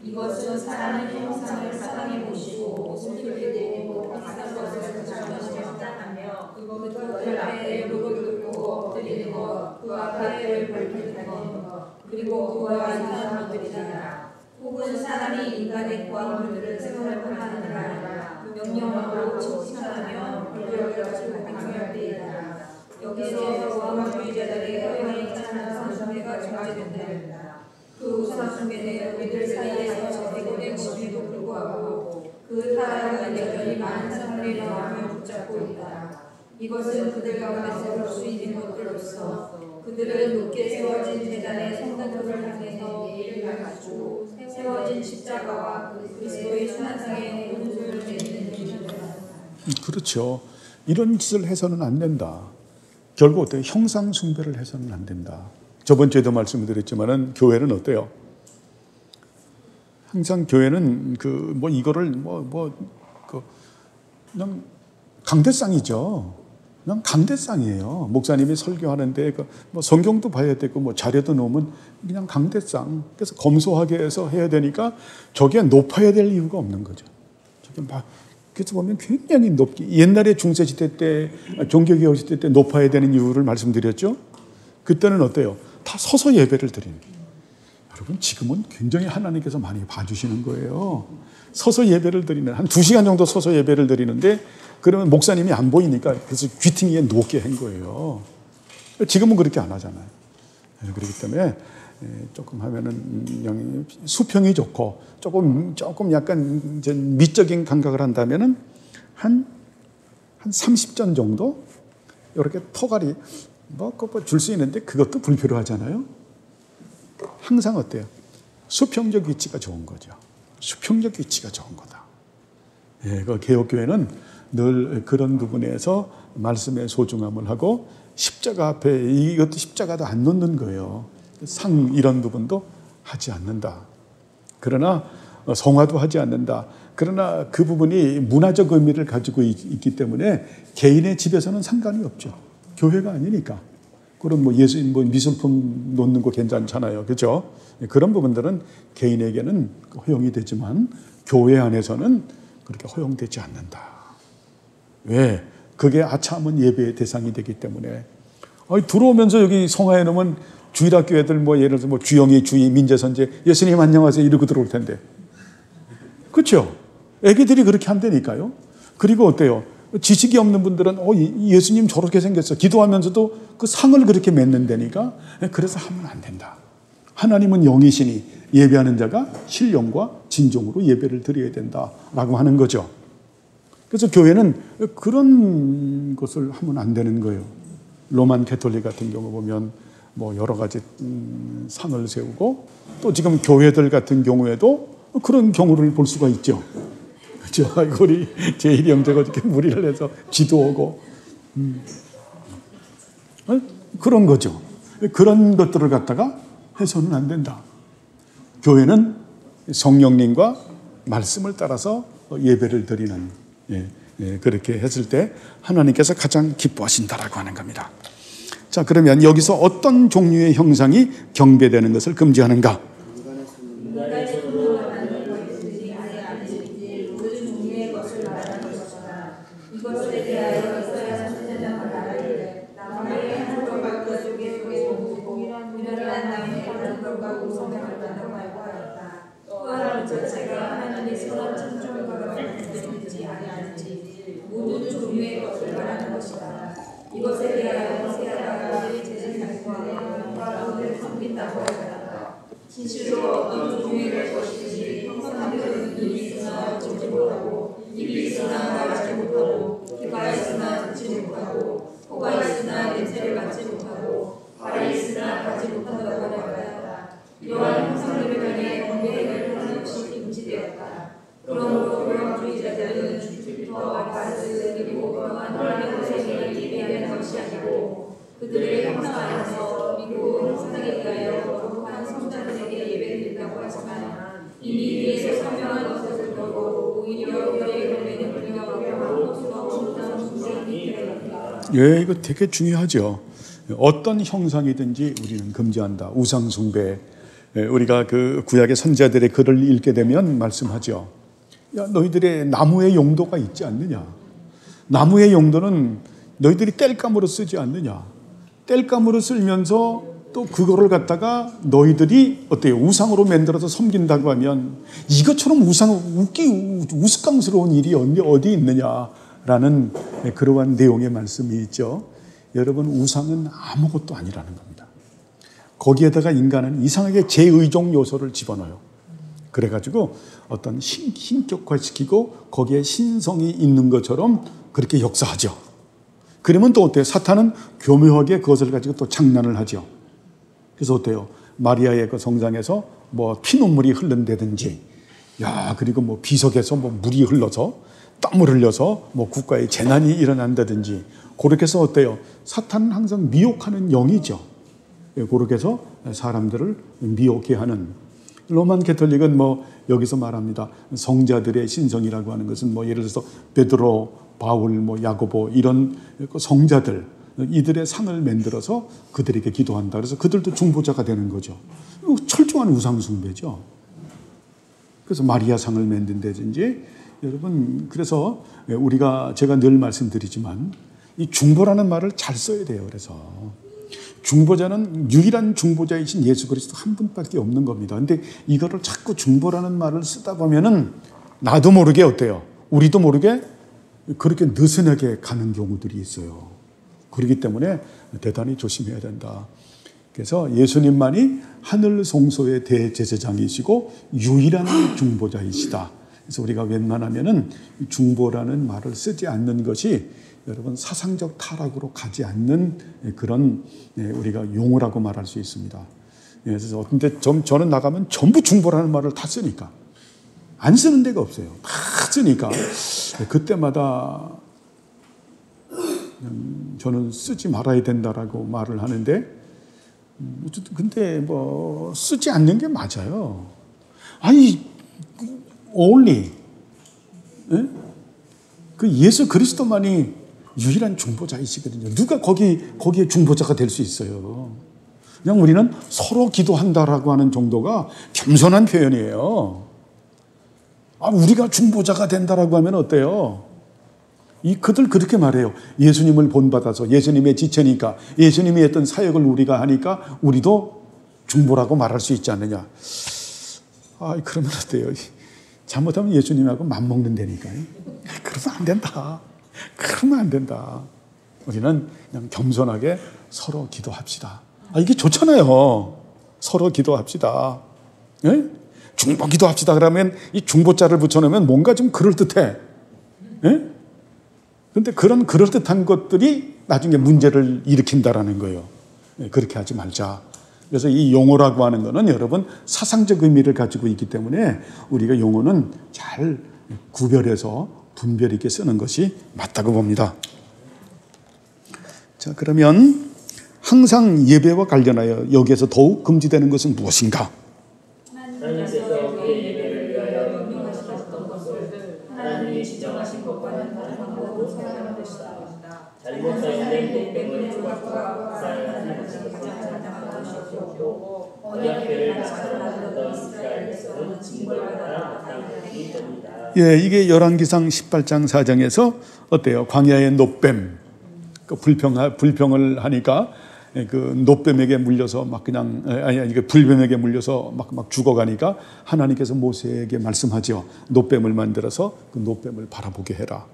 이것은 사람의 형상을 사랑해 보시고 손길을 내리고 바깥 것을 장하며 그것을 앞에 무릎을 꿇고 엎드리는 것, 그 앞에 벌리는 것, 그리고 그와 인사하는 것이라. 혹은 사람이 인간의 고아물들을 생활하느라 하느라 명령하고 칭찬하며 벌려가지고 강요할 때이다. 여기서 고아물주의자들의 허영이 찬한 선수가 정해진다. 그 우상숭배는 우리들 사이에서 제거된 것임에도 불구하고 그 타락은 여전히 많은 사람의 마음을 붙잡고 있다. 이것은 그들 가운데서 볼 수 있는 것들로서 그들은 높게 세워진 제단의 성전들을 향해서 예의를 갖추고 세워진 십자가와 그리스도의 순환상에 온수를 내리는 일이다. 그렇죠. 이런 짓을 해서는 안 된다. 결국 어때요? 형상 숭배를 해서는 안 된다. 저번 주에도 말씀드렸지만은 교회는 어때요? 항상 교회는 이거를 그냥 강대상이죠. 그냥 강대상이에요. 목사님이 설교하는데 뭐 성경도 봐야 되고 뭐 자료도 놓으면 그냥 강대상. 그래서 검소하게 해서 해야 되니까 저게 높아야 될 이유가 없는 거죠. 저게 막 그래서 보면 굉장히 높게 옛날에 중세시대 때 종교개혁 시대 때 높아야 되는 이유를 말씀드렸죠. 그때는 어때요? 다 서서 예배를 드리는 거예요. 여러분 지금은 굉장히 하나님께서 많이 봐주시는 거예요. 서서 예배를 드리는 한 2시간 정도 서서 예배를 드리는데 그러면 목사님이 안 보이니까 그래서 귀퉁이에 놓게 한 거예요. 지금은 그렇게 안 하잖아요. 그렇기 때문에 조금 하면은 수평이 좋고 조금 약간 이제 미적인 감각을 한다면은 한 30전 정도 이렇게 터갈이 뭐 줄 수 있는데 그것도 불필요하잖아요. 항상 어때요? 수평적 위치가 좋은 거죠. 수평적 위치가 좋은 거다. 그 개혁교회는 늘 그런 부분에서 말씀의 소중함을 하고 십자가 앞에 이것도 십자가도 안 놓는 거예요. 상 이런 부분도 하지 않는다. 그러나 성화도 하지 않는다. 그러나 그 부분이 문화적 의미를 가지고 있기 때문에 개인의 집에서는 상관이 없죠. 교회가 아니니까. 그런 뭐 예수님 뭐 미술품 놓는 거 괜찮잖아요. 그렇죠? 그런 부분들은 개인에게는 허용이 되지만 교회 안에서는 그렇게 허용되지 않는다. 왜? 그게 아참은 예배의 대상이 되기 때문에. 들어오면서 여기 성화해 놓으면 주일학교 애들 뭐 예를 들어서 뭐 주영이, 주의, 민재선재, 예수님 안녕하세요 이러고 들어올 텐데. 그렇죠? 애기들이 그렇게 한다니까요. 그리고 어때요? 지식이 없는 분들은 예수님 저렇게 생겼어. 기도하면서도 그 상을 그렇게 맺는다니까. 그래서 하면 안 된다. 하나님은 영이시니 예배하는 자가 신령과 진정으로 예배를 드려야 된다라고 하는 거죠. 그래서 교회는 그런 것을 하면 안 되는 거예요. 로만 가톨릭 같은 경우 보면 뭐 여러 가지 상을 세우고 또 지금 교회들 같은 경우에도 그런 경우를 볼 수가 있죠. 그렇죠? 우리 제1이 형제가 이렇게 무리를 해서 지도하고 그런 거죠. 그런 것들을 갖다가 해서는 안 된다. 교회는 성령님과 말씀을 따라서 예배를 드리는 그렇게 했을 때 하나님께서 가장 기뻐하신다라고 하는 겁니다. 자, 그러면 여기서 어떤 종류의 형상이 경배되는 것을 금지하는가? 이것에 대하여 세아가 제사장과 가운데 섬긴다고 하였다. 진실로 어떤 종류의 될 것인지 형상들은 눈이 있으나 보지 못하고 입이 있으나 말하지 못하고 귀가 있으나 듣지 못하고 코가 있으나 냄새를 맡지 못하고 발이 있으나 가지 못한다고 하였다. 이러한 형상들을 향해 경배를 하는 것이 금지되었다. 그러므로 교영주의자들은 주피터, 바스 그리고 그러한 하나님의 세계를 예배하는 것이 아니고 그들의 형상 안에서 그리고 형상에 대하여 거룩한 성자들에게 예배드린다고 하지만 이미 위에서 설명한 것을 들고 오히려 그들의 경배는 불명하고 할 수 없는 중생이 되었다. 이거 되게 중요하죠. 어떤 형상이든지 우리는 금지한다. 우상 숭배. 우리가 그 구약의 선지자들의 글을 읽게 되면 말씀하죠. 야, 너희들의 나무의 용도가 있지 않느냐? 나무의 용도는 너희들이 땔감으로 쓰지 않느냐? 땔감으로 쓸면서 또 그거를 갖다가 너희들이 어때요? 우상으로 만들어서 섬긴다고 하면 이것처럼 우스꽝스러운 일이 어디 있느냐라는 그러한 내용의 말씀이 있죠. 여러분, 우상은 아무것도 아니라는 겁니다. 거기에다가 인간은 이상하게 제의종 요소를 집어넣어요. 그래가지고 어떤 신격화시키고 거기에 신성이 있는 것처럼 그렇게 역사하죠. 그러면 또 어때요? 사탄은 교묘하게 그것을 가지고 또 장난을 하죠. 그래서 어때요? 마리아의 그 성장에서 뭐 피눈물이 흐른다든지, 그리고 뭐 비석에서 뭐 물이 흘러서 땀을 흘려서 뭐 국가에 재난이 일어난다든지, 그렇게 해서 어때요? 사탄은 항상 미혹하는 영이죠. 그렇게 해서 사람들을 미혹해 하는. 로만 가톨릭은 뭐 여기서 말합니다. 성자들의 신성이라고 하는 것은 뭐 예를 들어서 베드로, 바울, 야고보 이런 성자들 이들의 상을 만들어서 그들에게 기도한다. 그래서 그들도 중보자가 되는 거죠. 철저한 우상 숭배죠. 그래서 마리아 상을 만든다든지 여러분 그래서 제가 늘 말씀드리지만 이 중보라는 말을 잘 써야 돼요. 그래서 중보자는 유일한 중보자이신 예수 그리스도 한 분밖에 없는 겁니다. 근데 이거를 자꾸 중보라는 말을 쓰다 보면은 나도 모르게 어때요? 우리도 모르게 그렇게 느슨하게 가는 경우들이 있어요. 그렇기 때문에 대단히 조심해야 된다. 그래서 예수님만이 하늘 성소의 대제사장이시고 유일한 중보자이시다. 그래서 우리가 웬만하면은 중보라는 말을 쓰지 않는 것이 여러분 사상적 타락으로 가지 않는 그런 우리가 용어라고 말할 수 있습니다. 그래서 근데 저는 나가면 전부 중보라는 말을 다 쓰니까 안 쓰는 데가 없어요. 다 쓰니까 그때마다 저는 쓰지 말아야 된다라고 말을 하는데 근데 쓰지 않는 게 맞아요. 아니 only 그 예수 그리스도만이 유일한 중보자이시거든요. 누가 거기에 중보자가 될 수 있어요. 그냥 우리는 서로 기도한다라고 하는 정도가 겸손한 표현이에요. 우리가 중보자가 된다라고 하면 어때요? 그들 그렇게 말해요. 예수님을 본받아서 예수님의 지체니까 예수님이 했던 사역을 우리가 하니까 우리도 중보라고 말할 수 있지 않느냐. 그러면 어때요? 잘못하면 예수님하고 맞먹는다니까요. 그러면 안 된다. 그러면 안 된다. 우리는 그냥 겸손하게 서로 기도합시다. 이게 좋잖아요. 서로 기도합시다. 예? 중보 기도합시다. 그러면 이 중보자를 붙여놓으면 뭔가 좀 그럴듯해. 예? 근데 그런 그럴듯한 것들이 나중에 문제를 일으킨다라는 거예요. 그렇게 하지 말자. 그래서 이 용어라고 하는 거는 여러분 사상적 의미를 가지고 있기 때문에 우리가 용어는 잘 구별해서 분별 있게 쓰는 것이 맞다고 봅니다. 자, 그러면 항상 예배와 관련하여 여기에서 더욱 금지되는 것은 무엇인가? 하나님께서 그의 예배를 위하여 명령하셨던 것을 하나님이 지정하신 것과는 다른 방법으로 사용하는 것이다. 잘못 사용된 노뱀을 조각과 사용하는 것이 가장 나쁜 것이었고 언약궤를 마차로 만들었던 이스라엘 백성은 징벌받아 마땅히 됩니다. 이게 열왕기상 18장 4장에서 어때요? 광야의 노뱀 불평을 하니까 그 노뱀에게 물려서 막 그냥 불뱀에게 물려서 막 죽어가니까 하나님께서 모세에게 말씀하죠. 노뱀을 만들어서 그 노뱀을 바라보게 해라.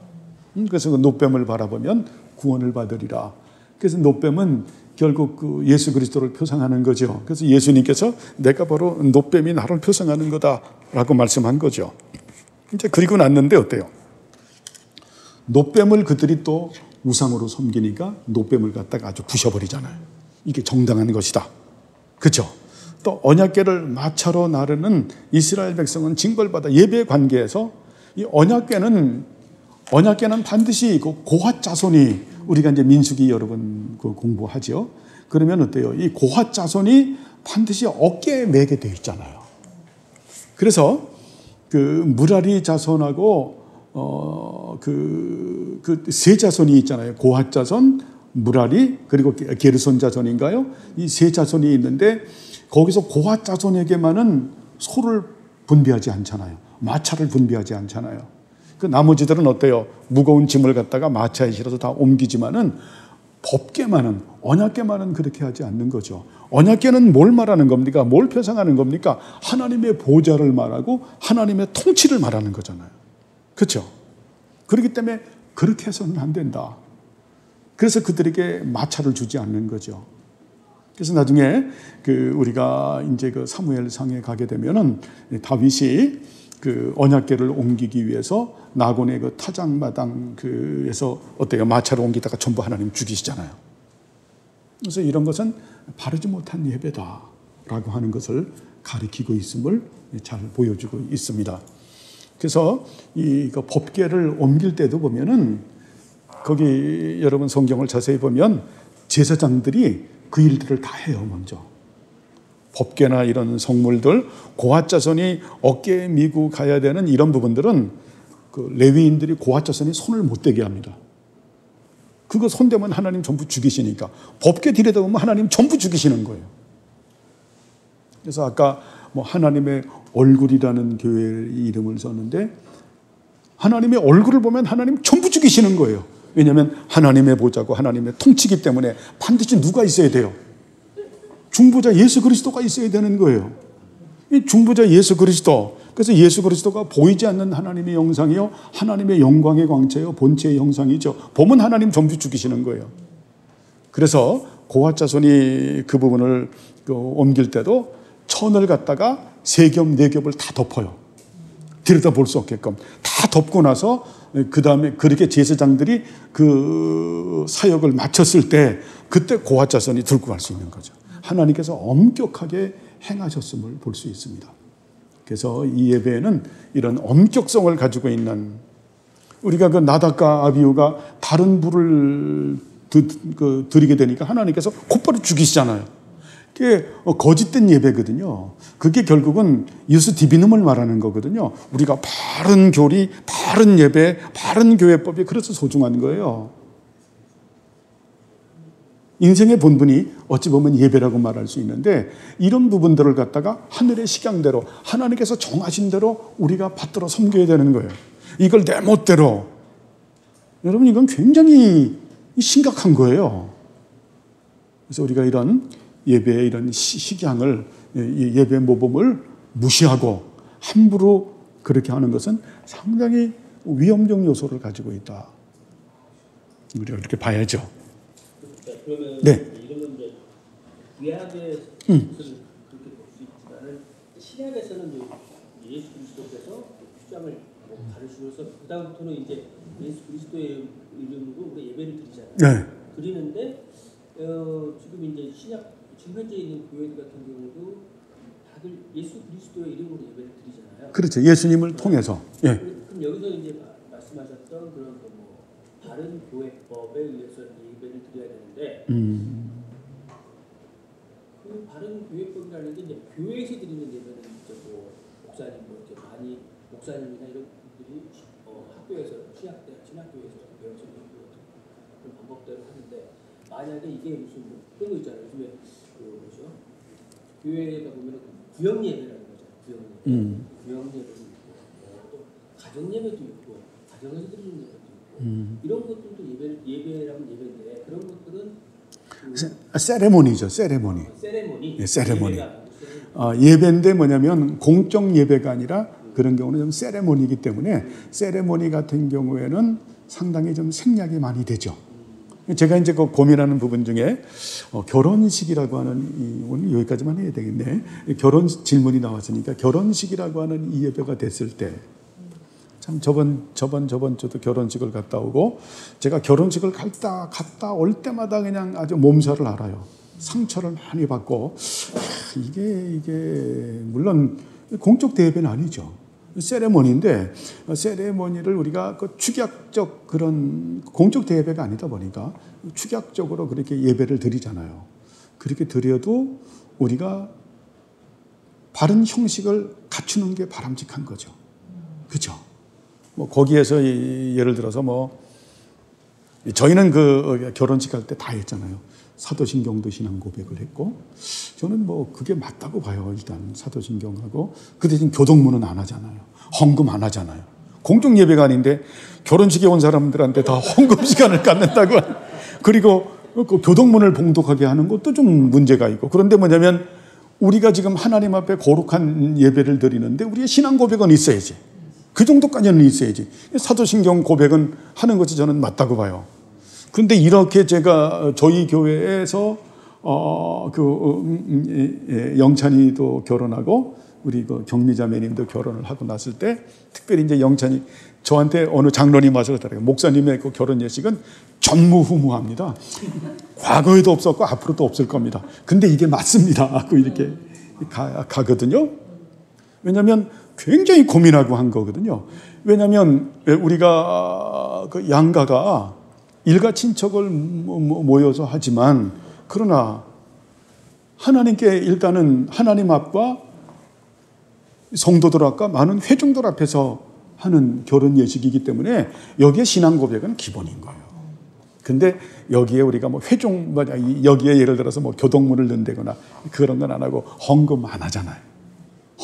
그래서 그 노뱀을 바라보면 구원을 받으리라. 그래서 노뱀은 결국 그 예수 그리스도를 표상하는 거죠. 그래서 예수님께서 내가 바로 노뱀이 나를 표상하는 거다라고 말씀한 거죠. 이제 그리고 났는데 어때요? 노뱀을 그들이 또 우상으로 섬기니까 노뱀을 갖다가 아주 부셔버리잖아요. 이게 정당한 것이다. 그렇죠? 또 언약궤를 마차로 나르는 이스라엘 백성은 징벌받아 예배 관계에서 이 언약궤는 반드시 그 고핫 자손이 우리가 이제 민수기 여러분 공부하죠. 그러면 어때요? 이 고핫 자손이 반드시 어깨에 매게 돼 있잖아요. 그래서 그 무라리 자손하고 그 세 자손이 있잖아요. 고핫 자손, 무라리, 그리고 게르손 자손인가요? 이 세 자손이 있는데 거기서 고핫 자손에게만은 소를 분배하지 않잖아요. 마차를 분배하지 않잖아요. 그 나머지들은 어때요? 무거운 짐을 갖다가 마차에 실어서 다 옮기지만은 법궤만은, 언약궤만은 그렇게 하지 않는 거죠. 언약궤는 뭘 말하는 겁니까? 뭘 표상하는 겁니까? 하나님의 보좌를 말하고 하나님의 통치를 말하는 거잖아요. 그렇죠? 그렇기 때문에 그렇게 해서는 안 된다. 그래서 그들에게 마차를 주지 않는 거죠. 그래서 나중에 우리가 이제 그 사무엘상에 가게 되면은 다윗이 그 언약궤를 옮기기 위해서 나곤의 그 타작마당에서 어때요? 마차를 옮기다가 전부 하나님 죽이시잖아요. 그래서 이런 것은 바르지 못한 예배다라고 하는 것을 가리키고 있음을 잘 보여주고 있습니다. 그래서 이 법궤를 옮길 때도 보면은 거기 여러분 성경을 자세히 보면 제사장들이 그 일들을 다 해요. 먼저 법궤나 이런 성물들 고핫 자손이 어깨에 미고 가야 되는 이런 부분들은 그 레위인들이 고핫 자손이 손을 못 대게 합니다. 그거 손대면 하나님 전부 죽이시니까 법궤 들여다보면 하나님 전부 죽이시는 거예요. 그래서 아까 뭐 하나님의 얼굴이라는 교회의 이름을 썼는데 하나님의 얼굴을 보면 하나님 전부 죽이시는 거예요. 왜냐하면 하나님의 보좌고 하나님의 통치기 때문에 반드시 누가 있어야 돼요? 중보자 예수 그리스도가 있어야 되는 거예요. 이 중보자 예수 그리스도. 그래서 예수 그리스도가 보이지 않는 하나님의 형상이요, 하나님의 영광의 광채요, 본체의 형상이죠. 보면 하나님 전부 죽이시는 거예요. 그래서 고핫 자손이 그 부분을 옮길 때도 천을 갖다가 세 겹, 네 겹을 다 덮어요. 들여다볼 수 없게끔 다 덮고 나서 그 다음에 그렇게 제사장들이 그 사역을 마쳤을 때 그때 고핫 자손이 들고 갈 수 있는 거죠. 하나님께서 엄격하게 행하셨음을 볼 수 있습니다. 그래서 이 예배에는 이런 엄격성을 가지고 있는, 우리가 그 나답과 아비후가 다른 불을 드리게 되니까 하나님께서 곧바로 죽이시잖아요. 그게 거짓된 예배거든요. 그게 결국은 예수 디비눔을 말하는 거거든요. 우리가 바른 교리, 바른 예배, 바른 교회법이 그래서 소중한 거예요. 인생의 본분이 어찌 보면 예배라고 말할 수 있는데 이런 부분들을 갖다가 하늘의 식양대로 하나님께서 정하신 대로 우리가 받들어 섬겨야 되는 거예요. 이걸 내 멋대로. 여러분 이건 굉장히 심각한 거예요. 그래서 우리가 이런 예배의 이런 식양을, 예배 모범을 무시하고 함부로 그렇게 하는 것은 상당히 위험적 요소를 가지고 있다. 우리가 그렇게 봐야죠. 그러면 네. 이런 이제 구약에서는 그렇게 볼 수 있지만은 신약에서는 예수 그리스도께서 주장을 가르치셔서 그 다음부터는 이제 예수 그리스도의 이름으로 우리가 예배를 드리잖아요. 네. 드리는데 지금 이제 신약 지금 현재 있는 교회들 같은 경우도 다들 예수 그리스도의 이름으로 예배를 드리잖아요. 그렇죠. 예수님을 통해서. 예. 그럼 여기서 이제 말씀하셨던 그런 뭐 바른 교회법에 의해서 예배를 드려야 되는데 그 바른 교회법이라는 게 이제 교회에서 드리는 예배는 이제 뭐 목사님 뭐 이렇게 많이 목사님이나 이런 분들이 학교에서 신학교에서 배워서 그런 방법대로 하는데 만약에 이게 무슨 뭐 그런 거 있잖아요. 요즘에 그 뭐죠? 교회에다 보면 구역 예배라는 거잖아요. 구역 예배. 구역 예배도 있고 또 가정 예배도 있고 가정에서 드리는 예배도 있고 이런 것들도 예배라면 예배인데 그런 것들은 세레모니죠. 세레모니. 세레모니. 예, 세레모니. 예배인데 뭐냐면 공적 예배가 아니라 그런 경우는 좀 세레모니이기 때문에 세레모니 같은 경우에는 상당히 좀 생략이 많이 되죠. 제가 이제 그 고민하는 부분 중에 결혼식이라고 하는 오늘 여기까지만 해야 되겠네. 결혼 질문이 나왔으니까 결혼식이라고 하는 이 예배가 됐을 때 참 저번 주도 결혼식을 갔다 오고 제가 결혼식을 갔다 올 때마다 그냥 아주 몸살을 앓아요. 상처를 많이 받고 이게 물론 공적 대회는 아니죠. 세레모니인데 세레모니를 우리가 그 축약적 그런 공적 대회가 아니다 보니까 축약적으로 그렇게 예배를 드리잖아요. 그렇게 드려도 우리가 바른 형식을 갖추는 게 바람직한 거죠. 그렇죠? 뭐 거기에서 예를 들어서 뭐 저희는 그 결혼식 할 때 다 했잖아요. 사도신경도 신앙 고백을 했고 저는 뭐 그게 맞다고 봐요. 일단 사도신경하고 그 대신 교동문은 안 하잖아요. 헌금 안 하잖아요. 공적 예배가 아닌데 결혼식에 온 사람들한테 다 헌금 시간을 갖는다고. 그리고 그 교동문을 봉독하게 하는 것도 좀 문제가 있고. 그런데 뭐냐면 우리가 지금 하나님 앞에 거룩한 예배를 드리는데 우리의 신앙 고백은 있어야지. 그 정도까지는 있어야지. 사도신경 고백은 하는 것이 저는 맞다고 봐요. 그런데 이렇게 제가 저희 교회에서 영찬이도 결혼하고 우리 그 경미자매님도 결혼을 하고 났을 때 특별히 이제 영찬이 저한테 어느 장로님 와서 그러더라고요. 목사님의 그 결혼 예식은 전무후무합니다. 과거에도 없었고 앞으로도 없을 겁니다. 근데 이게 맞습니다 하고 이렇게 가거든요. 왜냐하면 굉장히 고민하고 한 거거든요. 왜냐하면 우리가 그 양가가 일가 친척을 모여서 하지만 그러나 하나님께 일가는 하나님 앞과 성도들 앞과 많은 회중들 앞에서 하는 결혼 예식이기 때문에 여기에 신앙 고백은 기본인 거예요. 근데 여기에 우리가 뭐 회종, 여기에 예를 들어서 뭐 교동문을 넣는다거나 그런 건 안 하고 헌금 안 하잖아요.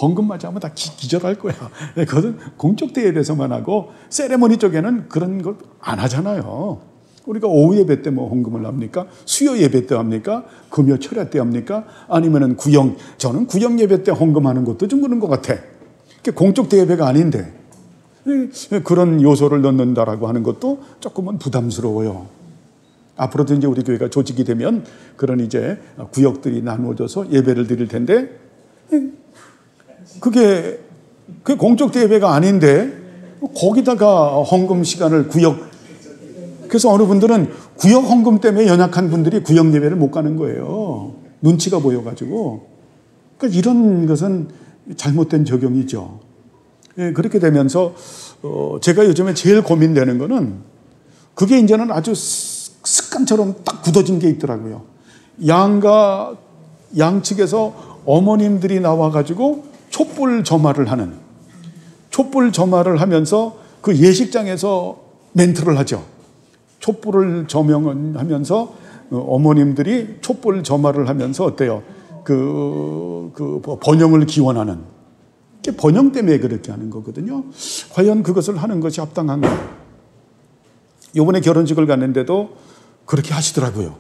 헌금마저 하면 다 기절할 거야. 그것은 공적 대회에서만 하고 세레머니 쪽에는 그런 걸 안 하잖아요. 우리가 오후 예배 때 뭐 헌금을 합니까? 수요 예배 때 합니까? 금요 철야 때 합니까? 아니면은 저는 구역 예배 때 헌금하는 것도 좀 그런 것 같아. 공적 대회가 아닌데 그런 요소를 넣는다라고 하는 것도 조금은 부담스러워요. 앞으로도 이제 우리 교회가 조직이 되면 그런 이제 구역들이 나누어져서 예배를 드릴 텐데 그게 공적 예배가 아닌데 거기다가 헌금 시간을 그래서 어느 분들은 구역 헌금 때문에 연약한 분들이 구역 예배를 못 가는 거예요. 눈치가 보여가지고. 그러니까 이런 것은 잘못된 적용이죠. 그렇게 되면서 제가 요즘에 제일 고민되는 거는 그게 이제는 아주 습관처럼 딱 굳어진 게 있더라고요. 양측에서 어머님들이 나와가지고 촛불 점화를 하면서 그 예식장에서 멘트를 하죠. 촛불을 조명하면서 어머님들이 촛불 점화를 하면서 어때요? 그 번영을 기원하는. 번영 때문에 그렇게 하는 거거든요. 과연 그것을 하는 것이 합당한가? 이번에 결혼식을 갔는데도 그렇게 하시더라고요.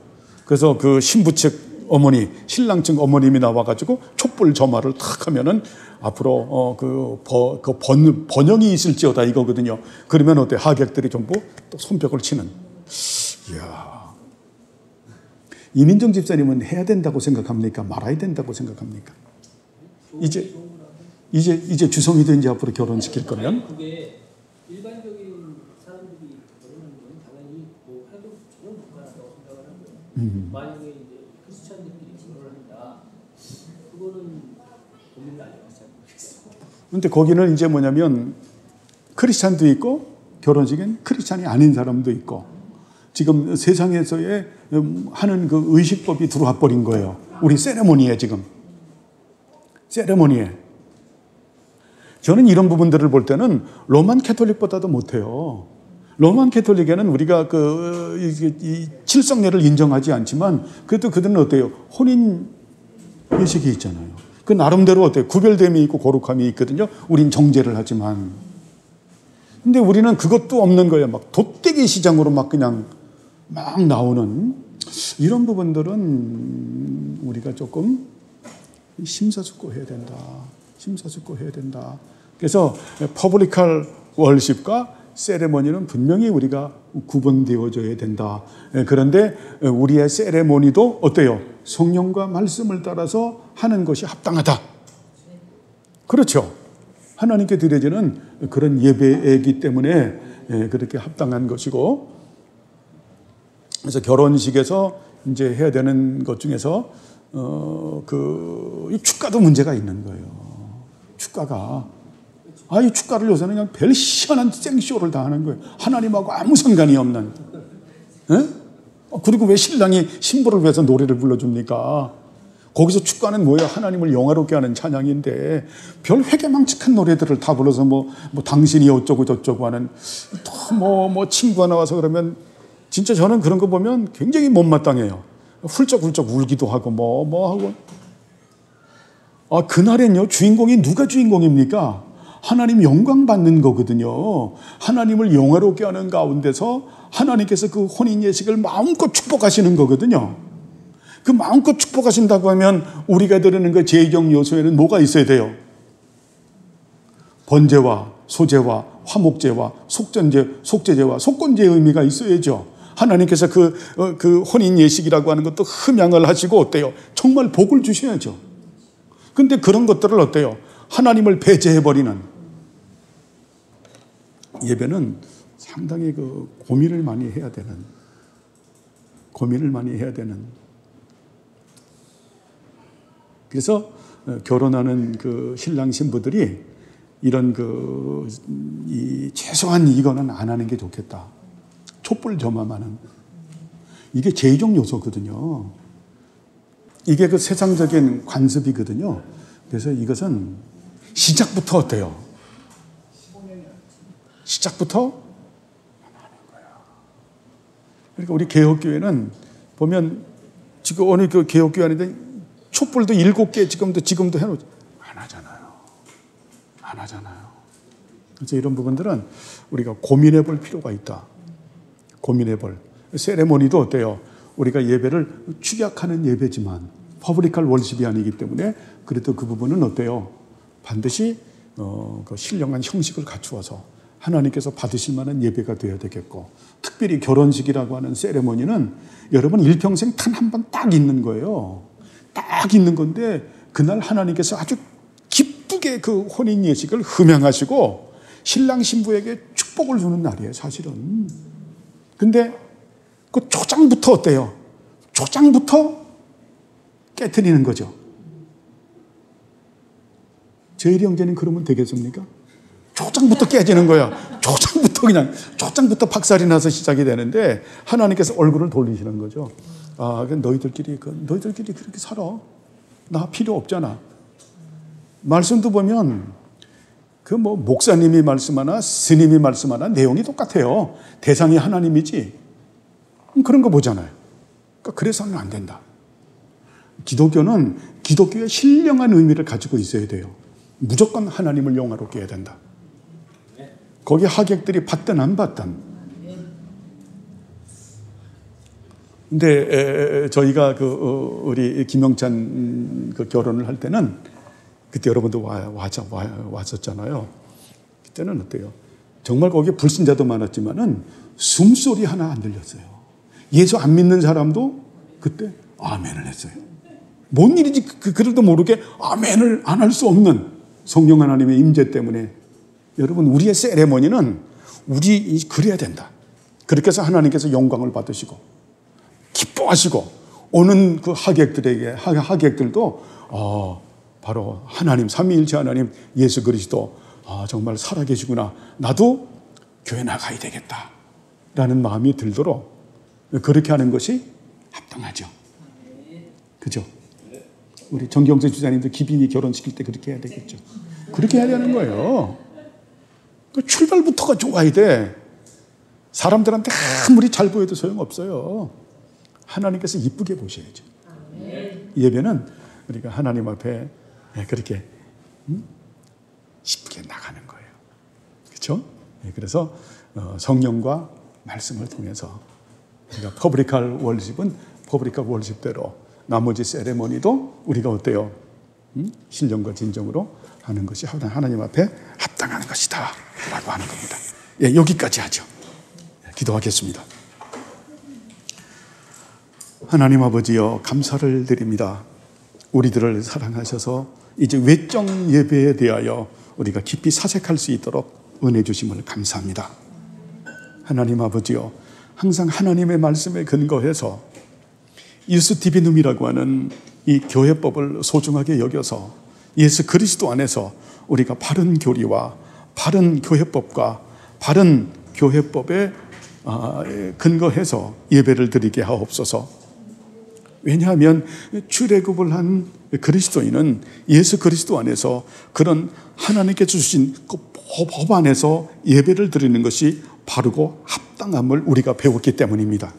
그래서 그 신부 측 어머니, 신랑 측 어머님이 나와가지고 촛불 점화를 탁 하면은 앞으로 번영이 있을지어다 이거거든요. 그러면 어때? 하객들이 전부 또 손뼉을 치는. 이야. 이민정 집사님은 해야 된다고 생각합니까? 말아야 된다고 생각합니까? 이제 주성이도 이제 앞으로 결혼시킬 거면? 그게 일반적인 사람들이 결혼하는 건 당연히 뭐 해도 전혀 불가능하다고 생각을 하고요. 만약에 이제 크리스찬들끼리 결혼을 한다, 그거는 고민을 안 해봤어요. 그런데 거기는 이제 뭐냐면 크리스찬도 있고 결혼식엔 크리스찬이 아닌 사람도 있고 지금 세상에서의 하는 그 의식법이 들어와 버린 거예요. 우리 세레모니에 지금. 세레모니에. 저는 이런 부분들을 볼 때는 로만 캐톨릭보다도 못해요. 로만 캐톨릭에는 우리가 이 칠성례를 인정하지 않지만 그래도 그들은 어때요? 혼인 예식이 있잖아요. 그 나름대로 어때요? 구별됨이 있고 거룩함이 있거든요. 우린 정제를 하지만. 근데 우리는 그것도 없는 거예요. 막 돗대기 시장으로 막 그냥 막 나오는 이런 부분들은 우리가 조금 심사숙고해야 된다. 심사숙고해야 된다. 그래서 퍼블리컬 월십과 세레모니는 분명히 우리가 구분되어져야 된다. 그런데 우리의 세레모니도 어때요? 성령과 말씀을 따라서 하는 것이 합당하다. 그렇죠. 하나님께 드려지는 그런 예배이기 때문에 그렇게 합당한 것이고, 그래서 결혼식에서 이제 해야 되는 것 중에서 이 축가도 문제가 있는 거예요. 축가가. 이 축가를 요새는 그냥 별 희한한 생쇼를 다 하는 거예요. 하나님하고 아무 상관이 없는. 그리고 왜 신랑이 신부를 위해서 노래를 불러줍니까? 거기서 축가는 뭐예요? 하나님을 영화롭게 하는 찬양인데 별 회개망측한 노래들을 다 불러서 뭐 당신이 어쩌고 저쩌고 하는 또 뭐 친구가 나와서 그러면 진짜 저는 그런 거 보면 굉장히 못마땅해요. 훌쩍훌쩍 울기도 하고 뭐 하고. 그날엔요, 주인공이 누가 주인공입니까? 하나님 영광 받는 거거든요. 하나님을 영화롭게 하는 가운데서 하나님께서 그 혼인 예식을 마음껏 축복하시는 거거든요. 그 마음껏 축복하신다고 하면 우리가 드리는 그 제의적 요소에는 뭐가 있어야 돼요? 번제와 소제와 화목제와 속제제와 속건제의 의미가 있어야죠. 하나님께서 그 혼인 예식이라고 하는 것도 흠양을 하시고 어때요? 정말 복을 주셔야죠. 근데 그런 것들을 어때요? 하나님을 배제해버리는 예배는 상당히 고민을 많이 해야 되는. 그래서 결혼하는 그 신랑 신부들이 이런 이 최소한 이거는 안 하는 게 좋겠다. 촛불 점화만은. 이게 제의적 요소거든요. 이게 그 세상적인 관습이거든요. 그래서 이것은 시작부터 어때요? 시작부터 하는 거야. 그러니까 우리 개혁교회는 보면 지금 어느 그 개혁교회 안에 촛불도 7개 지금도 해놓지 안 하잖아요. 그래서 이런 부분들은 우리가 고민해 볼 필요가 있다. 고민해 볼. 세레모니도 어때요? 우리가 예배를 축약하는 예배지만 퍼블릭할 월십이 아니기 때문에 그래도 그 부분은 어때요? 반드시 그 신령한 형식을 갖추어서 하나님께서 받으실 만한 예배가 되어야 되겠고, 특별히 결혼식이라고 하는 세레모니는 여러분 일평생 단 한 번 딱 있는 거예요. 딱 있는 건데 그날 하나님께서 아주 기쁘게 그 혼인 예식을 흠양하시고 신랑 신부에게 축복을 주는 날이에요, 사실은. 근데 그 초장부터 어때요? 초장부터 깨트리는 거죠. 제일이 형제는 그러면 되겠습니까? 초장부터 깨지는 거야. 초장부터 박살이 나서 시작이 되는데 하나님께서 얼굴을 돌리시는 거죠. 아, 너희들끼리 그렇게 살아. 나 필요 없잖아. 말씀도 보면 그 뭐 목사님이 말씀하나 스님이 말씀하나 내용이 똑같아요. 대상이 하나님이지. 그런 거 보잖아요. 그러니까 그래서는 안 된다. 기독교는 기독교의 신령한 의미를 가지고 있어야 돼요. 무조건 하나님을 영화롭게 해야 된다. 거기 하객들이 받든 안 받든. 근데 저희가 우리 김영찬 그 결혼을 할 때는 그때 여러분도 왔었잖아요. 그때는 어때요? 정말 거기에 불신자도 많았지만은 숨소리 하나 안 들렸어요. 예수 안 믿는 사람도 그때 아멘을 했어요. 뭔 일인지 그들도 모르게 아멘을 안 할 수 없는 성령 하나님의 임재 때문에. 여러분, 우리의 세레머니는 그래야 된다. 그렇게 해서 하나님께서 영광을 받으시고 기뻐하시고 오는 그 하객들도 바로 하나님, 삼위일체 하나님 예수 그리스도 정말 살아계시구나. 나도 교회 나가야 되겠다 라는 마음이 들도록 그렇게 하는 것이 합당하죠. 그죠? 우리 정경재 주사님도 기빈이 결혼시킬 때 그렇게 해야 되겠죠. 그렇게 해야 되는 거예요. 그 출발부터가 좋아야 돼. 사람들한테 아무리 잘 보여도 소용없어요. 하나님께서 이쁘게 보셔야죠. 예배는 우리가 하나님 앞에 그렇게 이쁘게 나가는 거예요. 그렇죠? 그래서 성령과 말씀을 통해서 우리가 퍼블릭할 월십은 퍼블릭할 월십대로, 나머지 세레모니도 우리가 어때요? 신령과 진정으로 하는 것이 하나님 앞에 합당한 것이다 라고 하는 겁니다. 여기까지 하죠. 기도하겠습니다. 하나님 아버지여, 감사를 드립니다. 우리들을 사랑하셔서 이제 외적 예배에 대하여 우리가 깊이 사색할 수 있도록 은혜 주심을 감사합니다. 하나님 아버지여, 항상 하나님의 말씀에 근거해서 이스티비눔이라고 하는 이 교회법을 소중하게 여겨서 예수 그리스도 안에서 우리가 바른 교리와 바른 교회법과 바른 교회법에 근거해서 예배를 드리게 하옵소서. 왜냐하면 출애굽을 한 그리스도인은 예수 그리스도 안에서 그런 하나님께 주신 그 법 안에서 예배를 드리는 것이 바르고 합당함을 우리가 배웠기 때문입니다.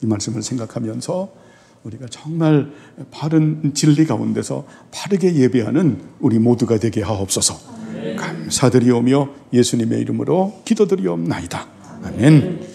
이 말씀을 생각하면서 우리가 정말 바른 진리 가운데서 바르게 예배하는 우리 모두가 되게 하옵소서. 감사드리오며 예수님의 이름으로 기도드리옵나이다. 아멘.